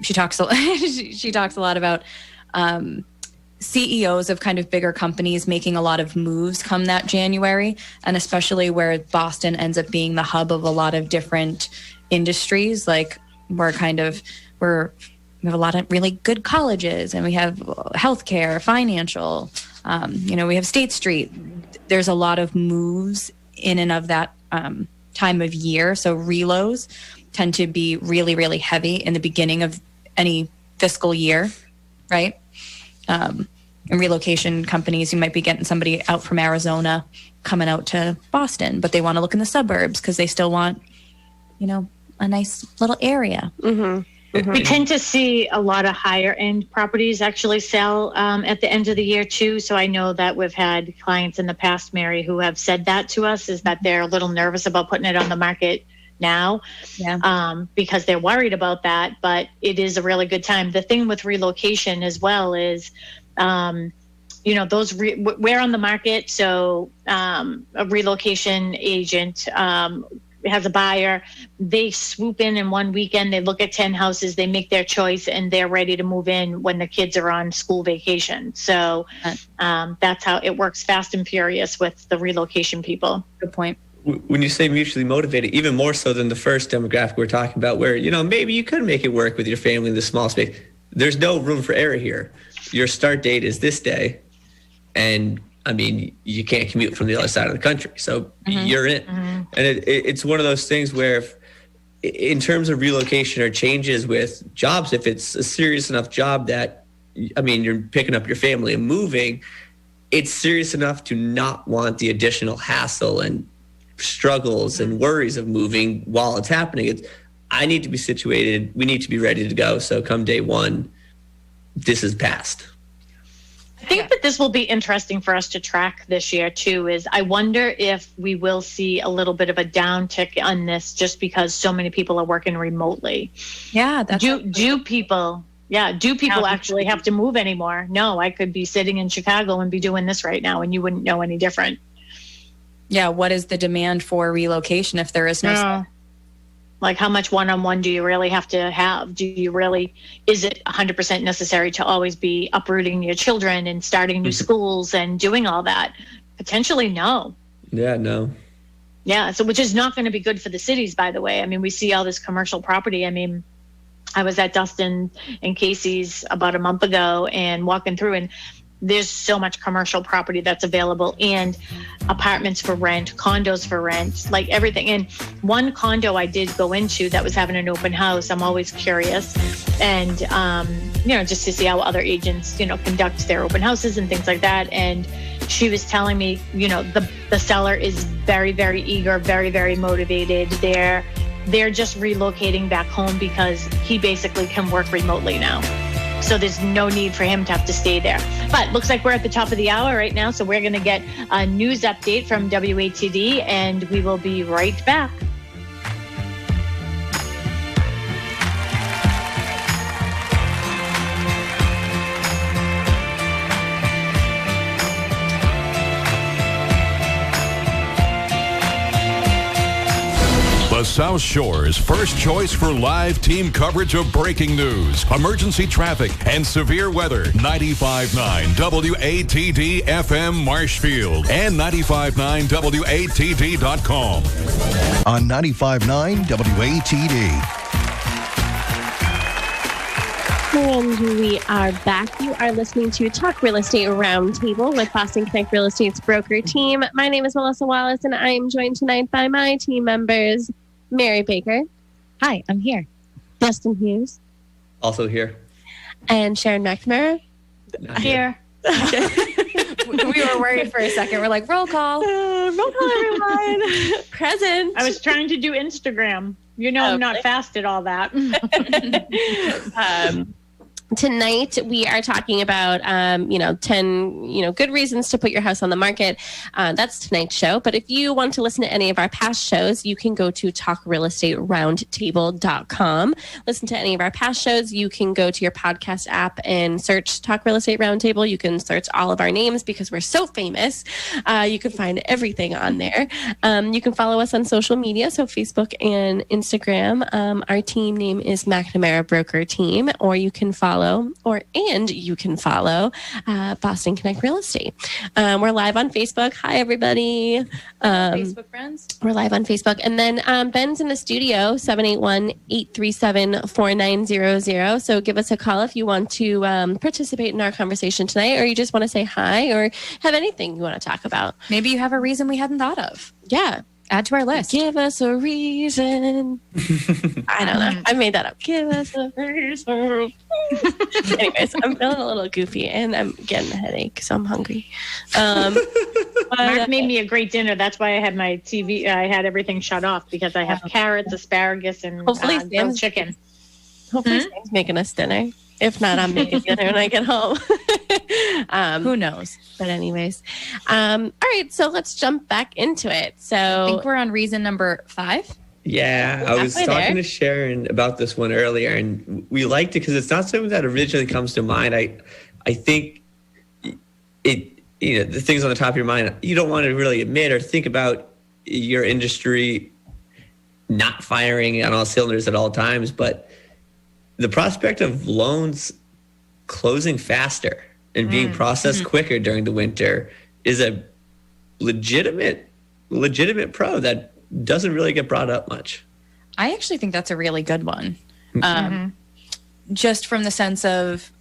She talks a lot about CEOs of kind of bigger companies making a lot of moves come that January, and especially where Boston ends up being the hub of a lot of different industries. Like we have a lot of really good colleges, and we have healthcare, financial. We have State Street. There's a lot of moves in and of that time of year. So relos tend to be really, really heavy in the beginning of any fiscal year, right? And relocation companies, you might be getting somebody out from Arizona coming out to Boston, but they want to look in the suburbs because they still want, a nice little area. Mm-hmm. Mm-hmm. We tend to see a lot of higher end properties actually sell at the end of the year too. So I know that we've had clients in the past, Mary, who have said that to us, is that they're a little nervous about putting it on the market now, because they're worried about that. But it is a really good time. The thing with relocation as well is, we're on the market. So a relocation agent has a buyer, they swoop in one weekend, they look at 10 houses, they make their choice, and they're ready to move in when the kids are on school vacation. So that's how it works, fast and furious with the relocation people. Good point. When you say mutually motivated, even more so than the first demographic we're talking about, where, maybe you could make it work with your family in the small space. There's no room for error here. Your start date is this day, and you can't commute from the other side of the country. So you're in. Mm-hmm. And it's one of those things where in terms of relocation or changes with jobs, if it's a serious enough job that, you're picking up your family and moving, it's serious enough to not want the additional hassle and struggles and worries of moving while it's happening. I need to be situated. We need to be ready to go. So come day one, this is past. I think that this will be interesting for us to track this year too, is I wonder if we will see a little bit of a downtick on this just because so many people are working remotely. Yeah. Do people actually have to move anymore? No, I could be sitting in Chicago and be doing this right now and you wouldn't know any different. Yeah. What is the demand for relocation if there is no Like how much one-on-one do you really have to have? Is it 100% necessary to always be uprooting your children and starting new schools and doing all that? Potentially no. Yeah, no. Yeah, so which is not going to be good for the cities, by the way. We see all this commercial property. I was at Dustin and Casey's about a month ago and walking through, and there's so much commercial property that's available, and apartments for rent, condos for rent, like everything. And one condo I did go into that was having an open house. I'm always curious, and just to see how other agents conduct their open houses and things like that. And she was telling me, the seller is very, very eager, very, very motivated. They're just relocating back home because he basically can work remotely now. So there's no need for him to have to stay there. But looks like we're at the top of the hour right now. So we're going to get a news update from WATD, and we will be right back. The South Shore's first choice for live team coverage of breaking news, emergency traffic, and severe weather. 95.9 WATD FM Marshfield and 95.9 WATD.com. On 95.9 WATD. And we are back. You are listening to Talk Real Estate Roundtable with Boston Connect Real Estate's broker team. My name is Melissa Wallace, and I am joined tonight by my team members, Mary Baker. Hi, I'm here. Dustin Hughes. Also here. And Sharon McNamara. Here. We were worried for a second. We're like, roll call. Roll call, everyone. Present. I was trying to do Instagram. I'm not fast at all that. Tonight, we are talking about, 10, good reasons to put your house on the market. That's tonight's show. But if you want to listen to any of our past shows, you can go to talkrealestateroundtable.com. Listen to any of our past shows. You can go to your podcast app and search Talk Real Estate Roundtable. You can search all of our names because we're so famous. You can find everything on there. You can follow us on social media, so Facebook and Instagram. Our team name is McNamara Broker Team, or you can follow Boston Connect Real Estate. We're live on Facebook. Hi, everybody. Facebook friends. We're live on Facebook. And then Ben's in the studio, 781-837-4900. So give us a call if you want to participate in our conversation tonight, or you just want to say hi or have anything you want to talk about. Maybe you have a reason we hadn't thought of. Yeah. Add to our list. Give us a reason. I don't know. I made that up. Give us a reason. Anyways, I'm feeling a little goofy and I'm getting a headache, so I'm hungry. Mark made me a great dinner. That's why I had my TV. I had everything shut off because I have carrots, asparagus, and grilled chicken. Hopefully, Sam's making us dinner. If not, I'm making dinner when I get home. Who knows? But anyways. All right, so let's jump back into it. So I think we're on reason number 5. Yeah, I was talking to Sharon about this one earlier, and we liked it because it's not something that originally comes to mind. I think the things on the top of your mind, you don't want to really admit or think about your industry not firing on all cylinders at all times, but the prospect of loans closing faster and being processed quicker during the winter is a legitimate pro that doesn't really get brought up much. I actually think that's a really good one. Just from the sense of,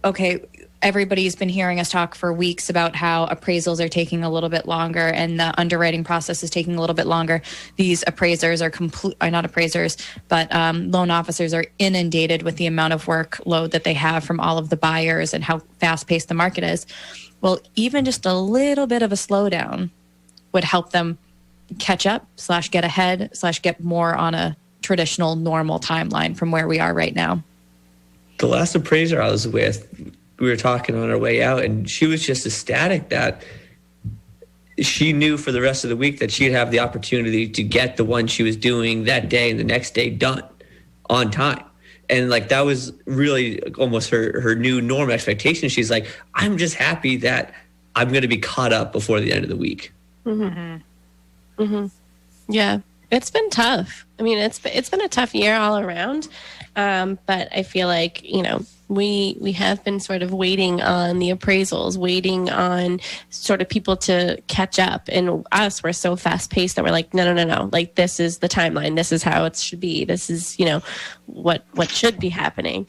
okay, everybody's been hearing us talk for weeks about how appraisals are taking a little bit longer and the underwriting process is taking a little bit longer. These appraisers are not appraisers, but loan officers are inundated with the amount of workload that they have from all of the buyers and how fast-paced the market is. Well, even just a little bit of a slowdown would help them catch up / get ahead / get more on a traditional normal timeline from where we are right now. The last appraiser I was with, we were talking on our way out, and she was just ecstatic that she knew for the rest of the week that she'd have the opportunity to get the one she was doing that day and the next day done on time. And like, that was really almost her new norm expectation. She's like, I'm just happy that I'm going to be caught up before the end of the week. Yeah, it's been tough. I mean, it's been a tough year all around, but I feel like, we have been sort of waiting on the appraisals, waiting on sort of people to catch up. And us, we're so fast paced that we're like, no. Like, this is the timeline. This is how it should be. This is, what should be happening.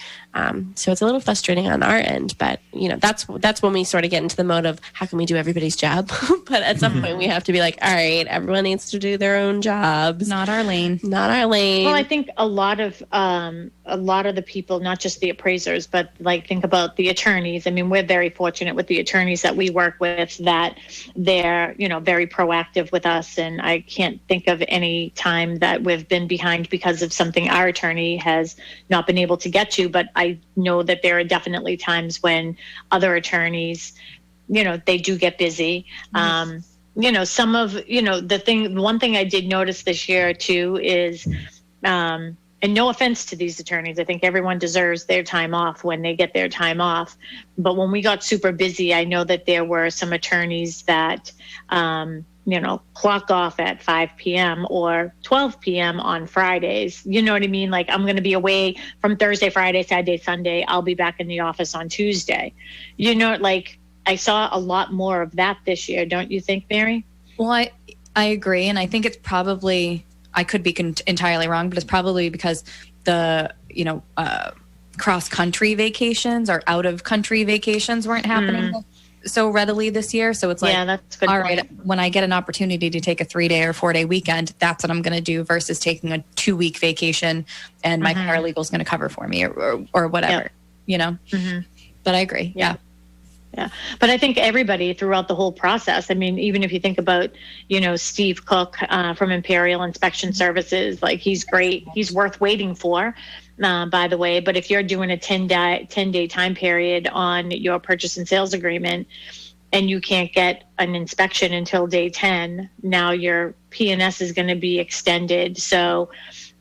So it's a little frustrating on our end, but that's when we sort of get into the mode of how can we do everybody's job? But at some point we have to be like, all right, everyone needs to do their own jobs. Not our lane. Well, I think a lot of the people, not just the appraisers, but like think about the attorneys. I mean, we're very fortunate with the attorneys that we work with that they're, very proactive with us. And I can't think of any time that we've been behind because of something our attorney has not been able to get to. But I know that there are definitely times when other attorneys, they do get busy. Some of, one thing I did notice this year too is, and no offense to these attorneys, I think everyone deserves their time off when they get their time off. But when we got super busy, I know that there were some attorneys that, clock off at 5 p.m. or 12 p.m. on Fridays. You know what I mean? Like, I'm going to be away from Thursday, Friday, Saturday, Sunday. I'll be back in the office on Tuesday. I saw a lot more of that this year. Don't you think, Mary? Well, I agree. And I think it's probably, I could be entirely wrong, but it's probably because the, cross-country vacations or out-of-country vacations weren't happening so readily this year. So it's like, yeah, that's good. All right, when I get an opportunity to take a 3-day or 4-day weekend, that's what I'm going to do versus taking a 2-week vacation and my paralegal is going to cover for me or whatever, But I agree. Yeah. Yeah. But I think everybody throughout the whole process, I mean, even if you think about, Steve Cook from Imperial Inspection Services, like he's great. He's worth waiting for, by the way. But if you're doing a 10-day time period on your purchase and sales agreement and you can't get an inspection until day 10, now your P&S is going to be extended. So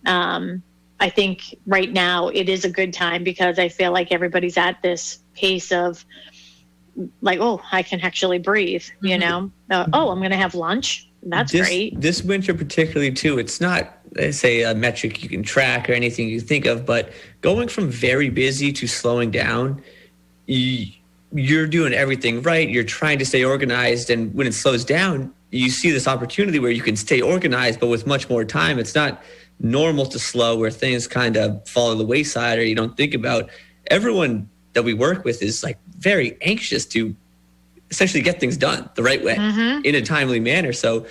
I think right now it is a good time because I feel like everybody's at this pace of, like, oh, I can actually breathe, I'm going to have lunch. That's great. This winter particularly too, it's not, say, a metric you can track or anything you think of, but going from very busy to slowing down, you're doing everything right. You're trying to stay organized. And when it slows down, you see this opportunity where you can stay organized, but with much more time. It's not normal to slow where things kind of fall to the wayside or you don't think about. Everyone that we work with is like very anxious to essentially get things done the right way in a timely manner. So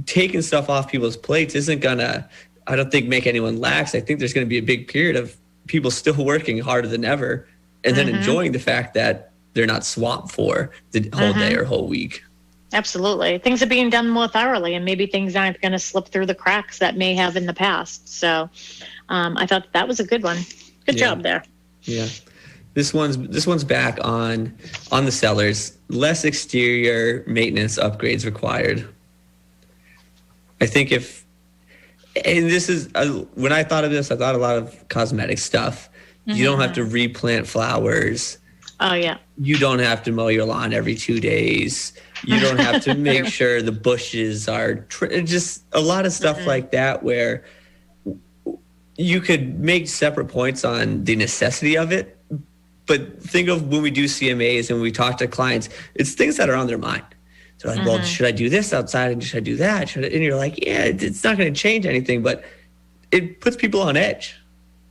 taking stuff off people's plates isn't gonna, I don't think, make anyone lax. I think there's going to be a big period of people still working harder than ever and then enjoying the fact that they're not swamped for the whole day or whole week. Absolutely. Things are being done more thoroughly and maybe things aren't going to slip through the cracks that may have in the past. So I thought that was a good one. Good job there. Yeah. This one's back on the sellers. Less exterior maintenance upgrades required. I think and this is, when I thought of this, I thought a lot of cosmetic stuff. You don't have to replant flowers. Oh, yeah. You don't have to mow your lawn every 2 days. You don't have to make sure the bushes are just a lot of stuff like that where you could make separate points on the necessity of it. But think of when we do CMAs and we talk to clients, it's things that are on their mind. They're like, well, should I do this outside and should I do that? And you're like, yeah, it's not going to change anything, but it puts people on edge.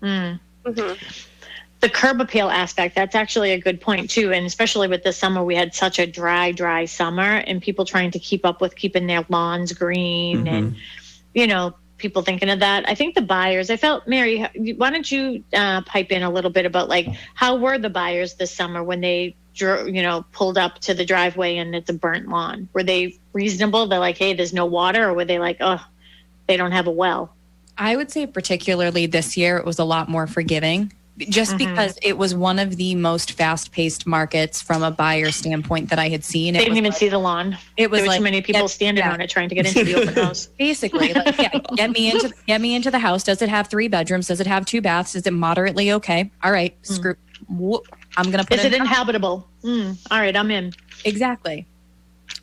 The curb appeal aspect, that's actually a good point too. And especially with this summer, we had such a dry summer and people trying to keep up with keeping their lawns green and, people thinking of that. I think the buyers, I felt, Mary, why don't you pipe in a little bit about like, how were the buyers this summer when they, pulled up to the driveway and it's a burnt lawn? Were they reasonable? They're like, hey, there's no water? Or were they like, oh, they don't have a well? I would say particularly this year, it was a lot more forgiving. Just because it was one of the most fast-paced markets from a buyer standpoint that I had seen. They didn't even see the lawn. It was there were too many people standing on it trying to get into the open house. Basically, get me into the house. Does it have 3 bedrooms? Does it have 2 baths? Is it moderately okay? All right, screw. I'm gonna put. Is it inhabitable? All right, I'm in. Exactly.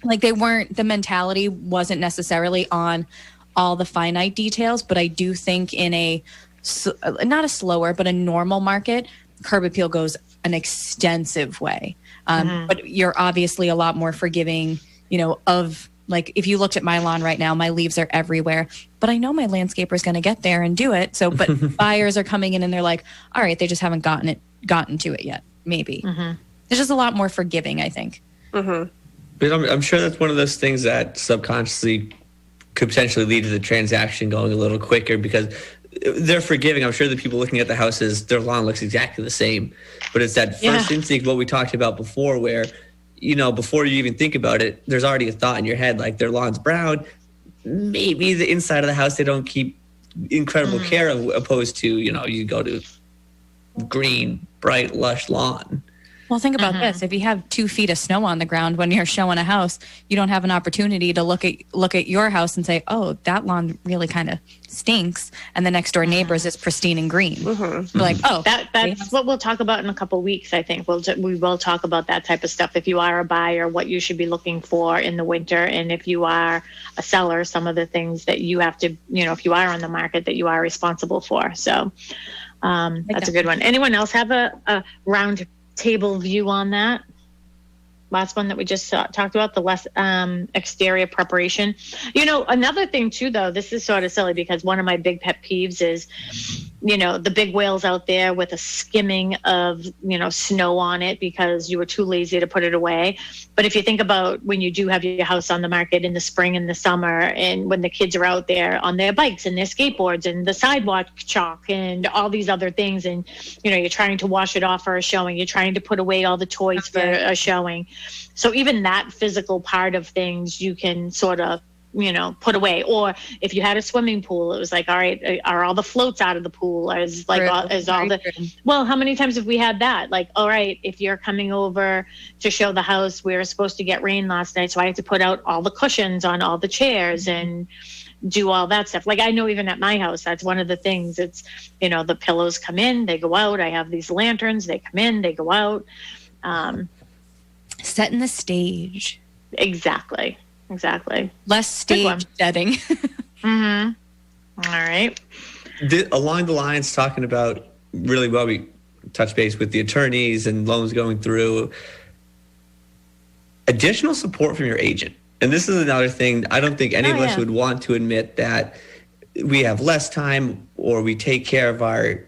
Like they weren't. The mentality wasn't necessarily on all the finite details, but I do think in not a slower, but a normal market, curb appeal goes an extensive way. But you're obviously a lot more forgiving, of like, if you looked at my lawn right now, my leaves are everywhere, but I know my landscaper is going to get there and do it. So, but buyers are coming in and they're like, all right, they just haven't gotten to it yet. Maybe. It's just a lot more forgiving, I think. But I'm sure that's one of those things that subconsciously could potentially lead to the transaction going a little quicker, because they're forgiving. I'm sure the people looking at the houses, their lawn looks exactly the same, but it's that first instinct, what we talked about before, where, before you even think about it, there's already a thought in your head, like their lawn's brown. Maybe the inside of the house, they don't keep incredible care of, opposed to, you go to green, bright, lush lawn. Well, think about this. If you have 2 feet of snow on the ground when you're showing a house, you don't have an opportunity to look at your house and say, oh, that lawn really kind of stinks. And the next door neighbor's is pristine and green. Like, oh. That's what we'll talk about in a couple of weeks, I think. We will talk about that type of stuff. If you are a buyer, what you should be looking for in the winter. And if you are a seller, some of the things that you have to, if you are on the market, that you are responsible for. So that's a good one. Anyone else have a round table view on that? Last one that we just talked about, the less exterior preparation. Another thing too, though, this is sort of silly, because one of my big pet peeves is, the big whales out there with a skimming of, snow on it because you were too lazy to put it away. But if you think about when you do have your house on the market in the spring and the summer, and when the kids are out there on their bikes and their skateboards and the sidewalk chalk and all these other things, and, you're trying to wash it off for a showing, you're trying to put away all the toys for a showing. So even that physical part of things you can sort of, put away. Or if you had a swimming pool, it was like, all right, are all the floats out of the pool? Well, how many times have we had that? Like, all right, if you're coming over to show the house, we were supposed to get rain last night, so I had to put out all the cushions on all the chairs and do all that stuff. Like, I know even at my house, that's one of the things. It's, the pillows come in, they go out. I have these lanterns, they come in, they go out. Setting the stage. Exactly. Less stage setting. All right. Along the lines, talking about really well, we touch base with the attorneys and loans going through, additional support from your agent. And this is another thing. I don't think any of us would want to admit that we have less time or we take care of our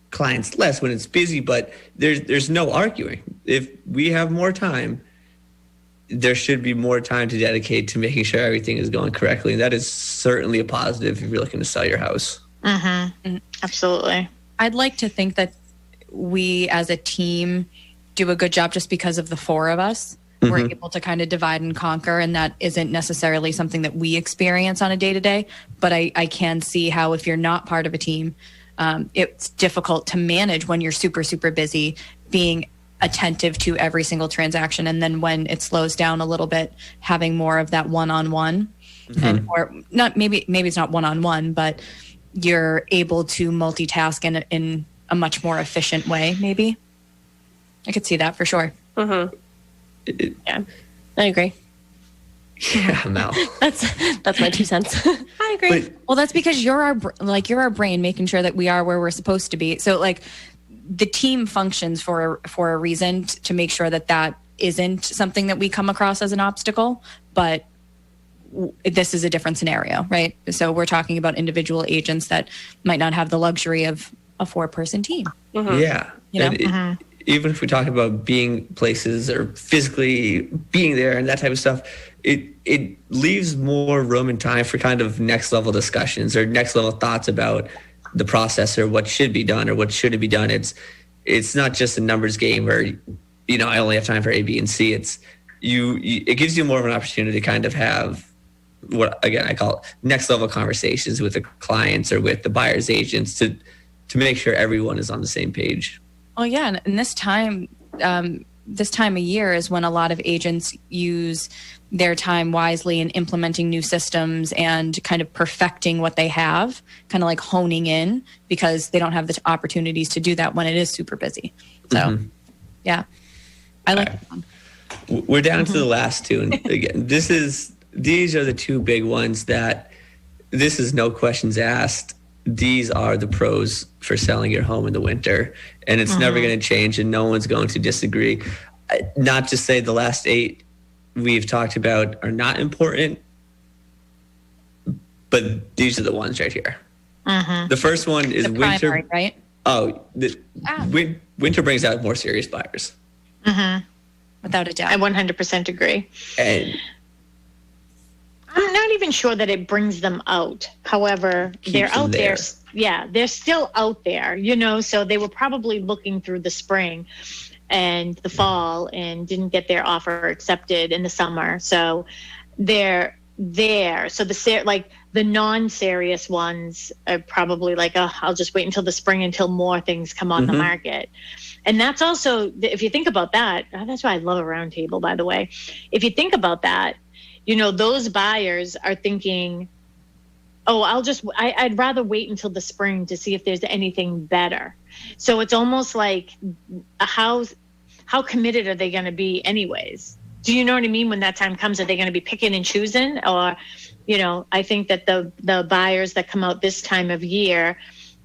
clients less when it's busy, but there's no arguing. If we have more time, there should be more time to dedicate to making sure everything is going correctly. And that is certainly a positive if you're looking to sell your house. Absolutely. I'd like to think that we as a team do a good job just because of the 4 of us. We're able to kind of divide and conquer, and that isn't necessarily something that we experience on a day-to-day. But I can see how if you're not part of a team, it's difficult to manage when you're super, super busy, being attentive to every single transaction, and then when it slows down a little bit, having more of that one-on-one, and or not maybe it's not one-on-one, but you're able to multitask in a much more efficient way. Maybe I could see that for sure. Yeah, I agree. Yeah, Mel. That's my 2 cents. I agree. Well, that's because you're our brain, making sure that we are where we're supposed to be. So like, the team functions for a reason, to make sure that isn't something that we come across as an obstacle, but this is a different scenario, right? So we're talking about individual agents that might not have the luxury of a 4-person team. Yeah. Even if we talk about being places or physically being there and that type of stuff, it leaves more room and time for kind of next level discussions or next level thoughts about the process or what should be done or what shouldn't be done. It's not just a numbers game where, I only have time for A, B, and C. It gives you more of an opportunity to kind of have what, again, I call it next level conversations with the clients or with the buyer's agents to make sure everyone is on the same page. Oh yeah. And this time of year is when a lot of agents use their time wisely in implementing new systems and kind of perfecting what they have, kind of like honing in, because they don't have the opportunities to do that when it is super busy. So yeah, I like that one. We're down to the last 2. And again, these are the 2 big ones that this is no questions asked. These are the pros for selling your home in the winter, and it's never going to change, and no one's going to disagree. Not to say the last 8 we've talked about are not important, but these are the ones right here. The first one is winter, primary, right? Oh, winter brings out more serious buyers. Without a doubt. I 100% agree. And I'm not even sure that it brings them out. However, they're out there. Yeah, they're still out there, so they were probably looking through the spring and the fall and didn't get their offer accepted in the summer. So they're there. So the non-serious ones are probably like, oh, I'll just wait until the spring until more things come on the market. And that's also, if you think about that, that's why I love a roundtable, by the way. If you think about that, those buyers are thinking, oh, I'd rather wait until the spring to see if there's anything better. So it's almost like how committed are they going to be anyways? Do you know what I mean? When that time comes, are they going to be picking and choosing? Or, I think that the buyers that come out this time of year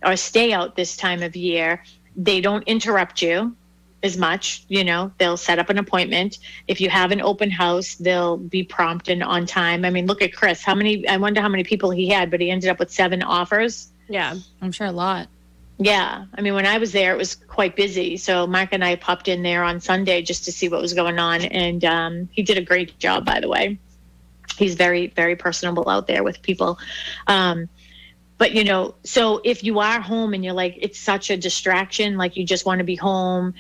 or stay out this time of year, they don't interrupt you as much. They'll set up an appointment. If you have an open house, they'll be prompt and on time. I mean, look at Chris. I wonder how many people he had, but he ended up with 7 offers. Yeah, I'm sure a lot. Yeah. I mean, when I was there, it was quite busy. So Mark and I popped in there on Sunday just to see what was going on. And he did a great job, by the way. He's very, very personable out there with people. But, so if you are home and you're like, it's such a distraction, like you just want to be home,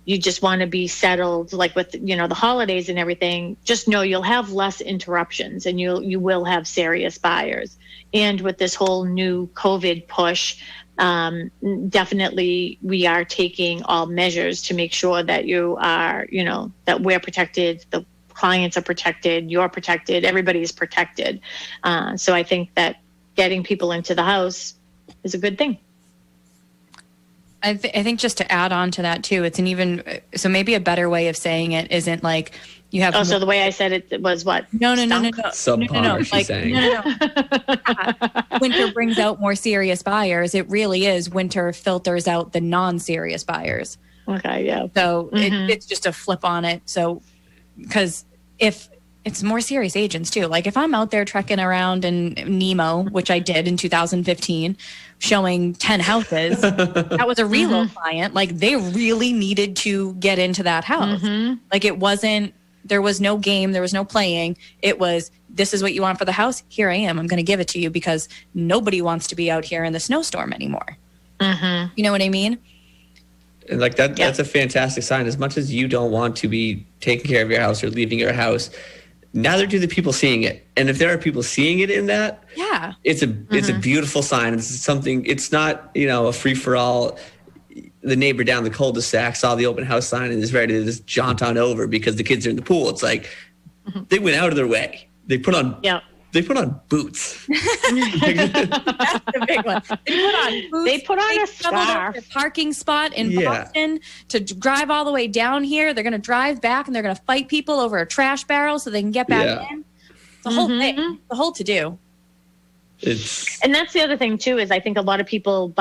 you just want to be settled, like with, the holidays and everything, just know you'll have less interruptions and you will have serious buyers. And with this whole new COVID push, definitely we are taking all measures to make sure that you are, that we're protected, the clients are protected, you're protected, everybody is protected. So I think that getting people into the house is a good thing. I think just to add on to that too, it's so maybe a better way of saying it isn't like you have. Oh, so the way I said it was what? No. Subpar, she's saying. No. Winter brings out more serious buyers. It really is. Winter filters out the non-serious buyers. Okay, yeah. So it's just a flip on it. So, because if it's more serious agents too. Like if I'm out there trekking around in Nemo, which I did in 2015, showing 10 houses, that was a relo client. Like they really needed to get into that house. Like there was no game, there was no playing. It was, this is what you want for the house. Here I am. I'm going to give it to you because nobody wants to be out here in the snowstorm anymore. You know what I mean? And like that's a fantastic sign. As much as you don't want to be taking care of your house or leaving your house, neither do the people seeing it. And if there are people seeing it in that, it's a beautiful sign. It's something, it's not, a free for all. The neighbor down the cul-de-sac saw the open house sign and is ready to just jaunt on over because the kids are in the pool. It's like they went out of their way. They put on boots. That's the big one. They put on boots. They put on a scarf. A parking spot in Boston to drive all the way down here. They're going to drive back and they're going to fight people over a trash barrel so they can get back in. It's the whole thing. The whole to-do. And that's the other thing too, is I think a lot of people,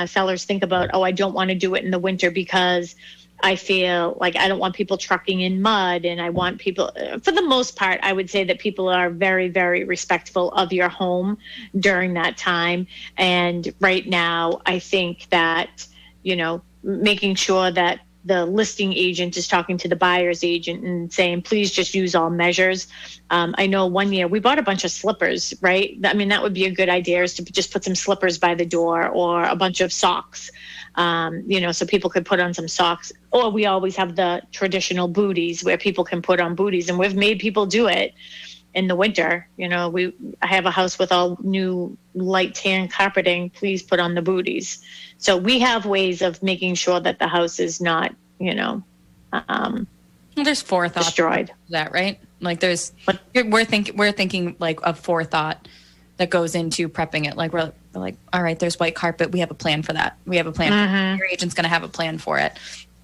sellers think about, I don't want to do it in the winter because I feel like I don't want people trucking in mud, and I want people, for the most part, I would say that people are very, very respectful of your home during that time. And right now, I think that, making sure that the listing agent is talking to the buyer's agent and saying, please just use all measures. I know one year we bought a bunch of slippers, right? I mean, that would be a good idea, is to just put some slippers by the door or a bunch of socks, so people could put on some socks. Or we always have the traditional booties where people can put on booties, and we've made people do it in the winter. I have a house with all new light tan carpeting. Please put on the booties. So we have ways of making sure that the house is not, there's forethought destroyed. That right? Like we're thinking like of forethought that goes into prepping it. Like we're like, all right, there's white carpet. We have a plan for that. We have a plan. Your agent's going to have a plan for it.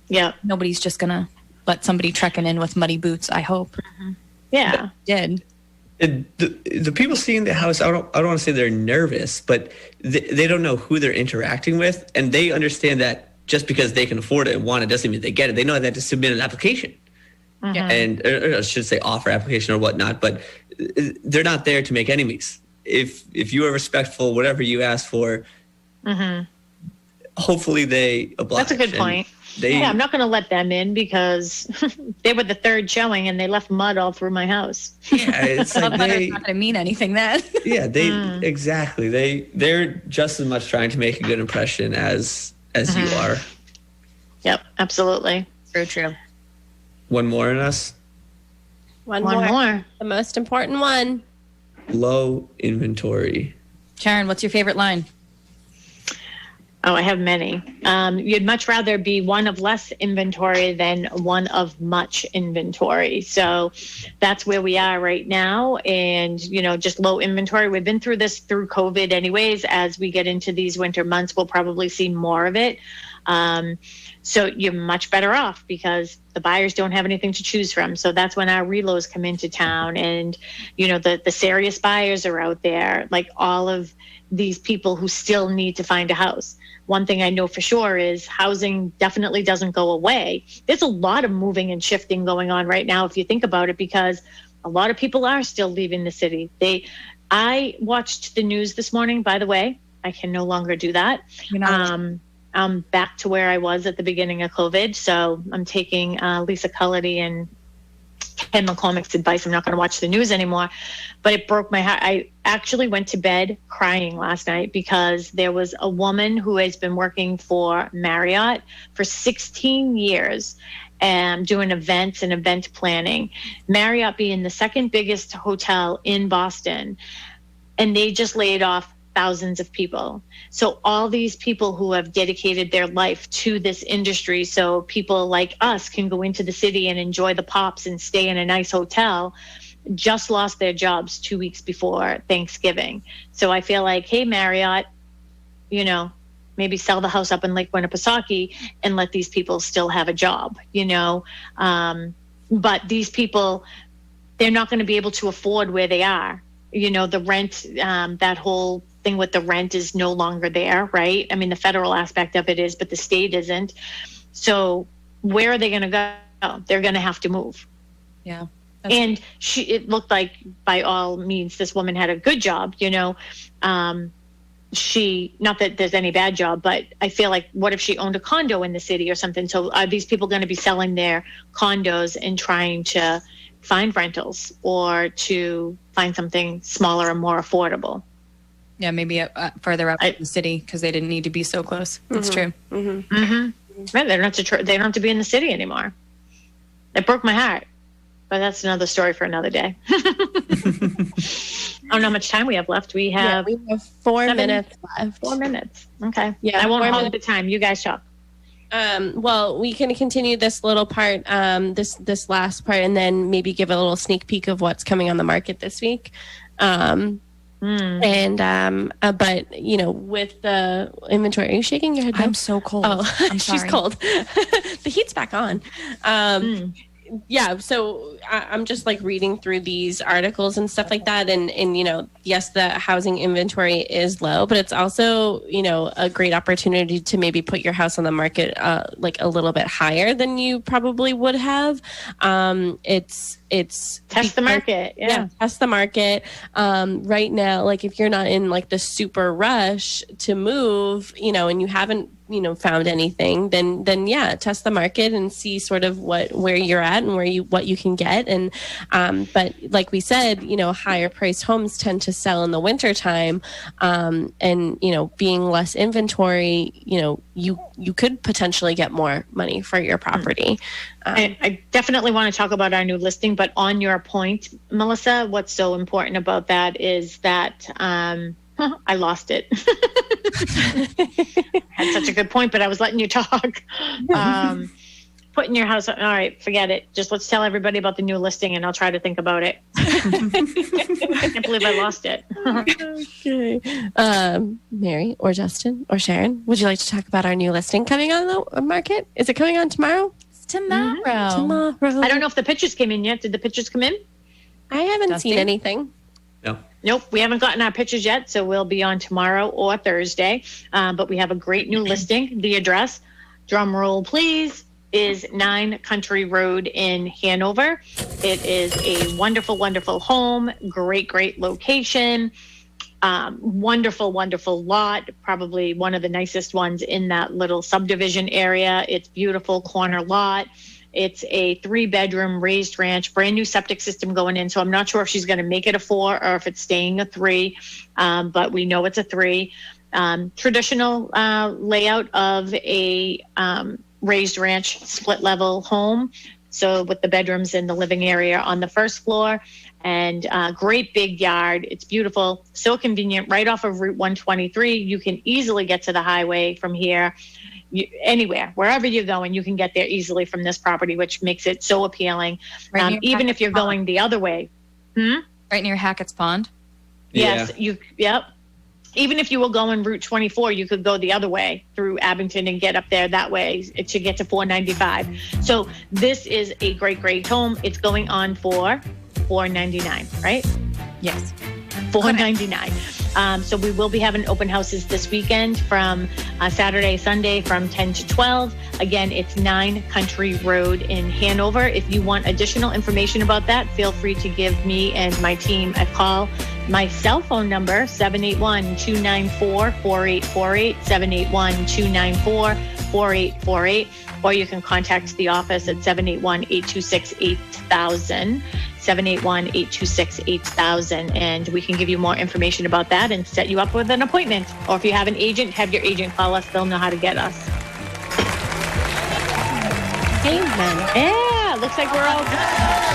Yeah. Nobody's just going to let somebody trekking in with muddy boots, I hope. Yeah. Did. The people seeing the house, I don't want to say they're nervous, but they don't know who they're interacting with, and they understand that just because they can afford it and want it doesn't mean they get it. They know that to submit an application, and or I should say offer application or whatnot, but they're not there to make enemies. If you are respectful, whatever you ask for, hopefully they oblige. That's a good point. I'm not going to let them in because they were the third showing and they left mud all through my house. Yeah, it's like not going to mean anything then. Yeah, exactly. They're just as much trying to make a good impression as you are. Yep, absolutely. True. One more in us. One more. The most important one. Low inventory. Sharon, what's your favorite line? Oh, I have many. You'd much rather be one of less inventory than one of much inventory. So that's where we are right now. And, just low inventory. We've been through this through COVID anyways. As we get into these winter months, we'll probably see more of it. So you're much better off because the buyers don't have anything to choose from. So that's when our relos come into town. And, the serious buyers are out there, like all of these people who still need to find a house. One thing I know for sure is housing definitely doesn't go away. There's a lot of moving and shifting going on right now, if you think about it, because a lot of people are still leaving the city. I watched the news this morning, by the way. I can no longer do that. I'm back to where I was at the beginning of COVID. So I'm taking Lisa Cullity and Ken McCormick's advice. I'm not going to watch the news anymore, but it broke my heart. I actually went to bed crying last night because there was a woman who has been working for Marriott for 16 years and doing events and event planning. Marriott being the second biggest hotel in Boston, and they just laid off thousands of people. So all these people who have dedicated their life to this industry, so people like us can go into the city and enjoy the pops and stay in a nice hotel, just lost their jobs 2 weeks before Thanksgiving. So I feel like, hey, Marriott, maybe sell the house up in Lake Winnipesaukee and let these people still have a job, but these people, they're not going to be able to afford where they are. The rent, that whole thing with the rent is no longer there, right? I mean, the federal aspect of it is, but the state isn't. So where are they going to go? They're going to have to move. Yeah. And it looked like by all means, this woman had a good job, not that there's any bad job, but I feel like, what if she owned a condo in the city or something? So are these people going to be selling their condos and trying to find rentals or to find something smaller and more affordable? Yeah, maybe further up in the city because they didn't need to be so close. That's true. Right, they don't have to be in the city anymore. It broke my heart, but that's another story for another day. I don't know how much time we have left. We have 4 minutes left. 4 minutes. Okay. Yeah, I won't hold the time. You guys talk. Well, we can continue this little part, this last part, and then maybe give a little sneak peek of what's coming on the market this week. And but with the inventory, are you shaking your head? I'm so cold. Oh, I'm sorry. She's cold. The heat's back on. Yeah, so I'm just like reading through these articles and stuff like that, and yes, the housing inventory is low, but it's also a great opportunity to maybe put your house on the market like a little bit higher than you probably would have. It's test the market. Yeah, test the market. Right now, like if you're not in like the super rush to move, and you haven't found anything, then yeah, test the market and see sort of where you're at and what you can get. And but like we said, higher priced homes tend to sell in the winter time, and being less inventory, you could potentially get more money for your property. I definitely want to talk about our new listing, but on your point, Melissa, what's so important about that is that I lost it. Had such a good point, but I was letting you talk. Putting your house on. All right, forget it. Just let's tell everybody about the new listing and I'll try to think about it. I can't believe I lost it. Okay. Mary or Dustin or Sharon, would you like to talk about our new listing coming on the market? Is it coming on tomorrow? Tomorrow. Tomorrow. I don't know if the pictures came in yet. Did the pictures come in? I haven't Dustin? seen anything. No. Nope, we haven't gotten our pictures yet, so we'll be on tomorrow or Thursday. But we have a great new listing. The address, drum roll please, is 9 Country Road in Hanover. It is a wonderful, wonderful home, great location, wonderful lot, probably one of the nicest ones in that little subdivision area. It's beautiful corner lot. It's a 3-bedroom raised ranch, brand new septic system going in. So I'm not sure if she's going to make it a 4 or if it's staying a 3, but we know it's a 3. Traditional layout of a raised ranch split level home. So with the bedrooms in the living area on the first floor, and great big yard. It's beautiful, so convenient, right off of Route 123. You can easily get to the highway from here. Anywhere, wherever you're going, you can get there easily from this property, which makes it so appealing. Even if you're going the other way. Right near Hackett's Pond? Yes, yep. Even if you were going Route 24, you could go the other way through Abington and get up there that way to get to 495. So this is a great home. It's going on for $499, right? Yes. $499. So we will be having open houses this weekend from Saturday, Sunday from 10 to 12. Again, it's 9 Country Road in Hanover. If you want additional information about that, feel free to give me and my team a call. My cell phone number, 781-294-4848, 781-294-4848, or you can contact the office at 781-826-8000. 781-826-8000, and we can give you more information about that and set you up with an appointment. Or if you have an agent, have your agent call us. They'll know how to get us. Amen. Yeah, looks like we're all good.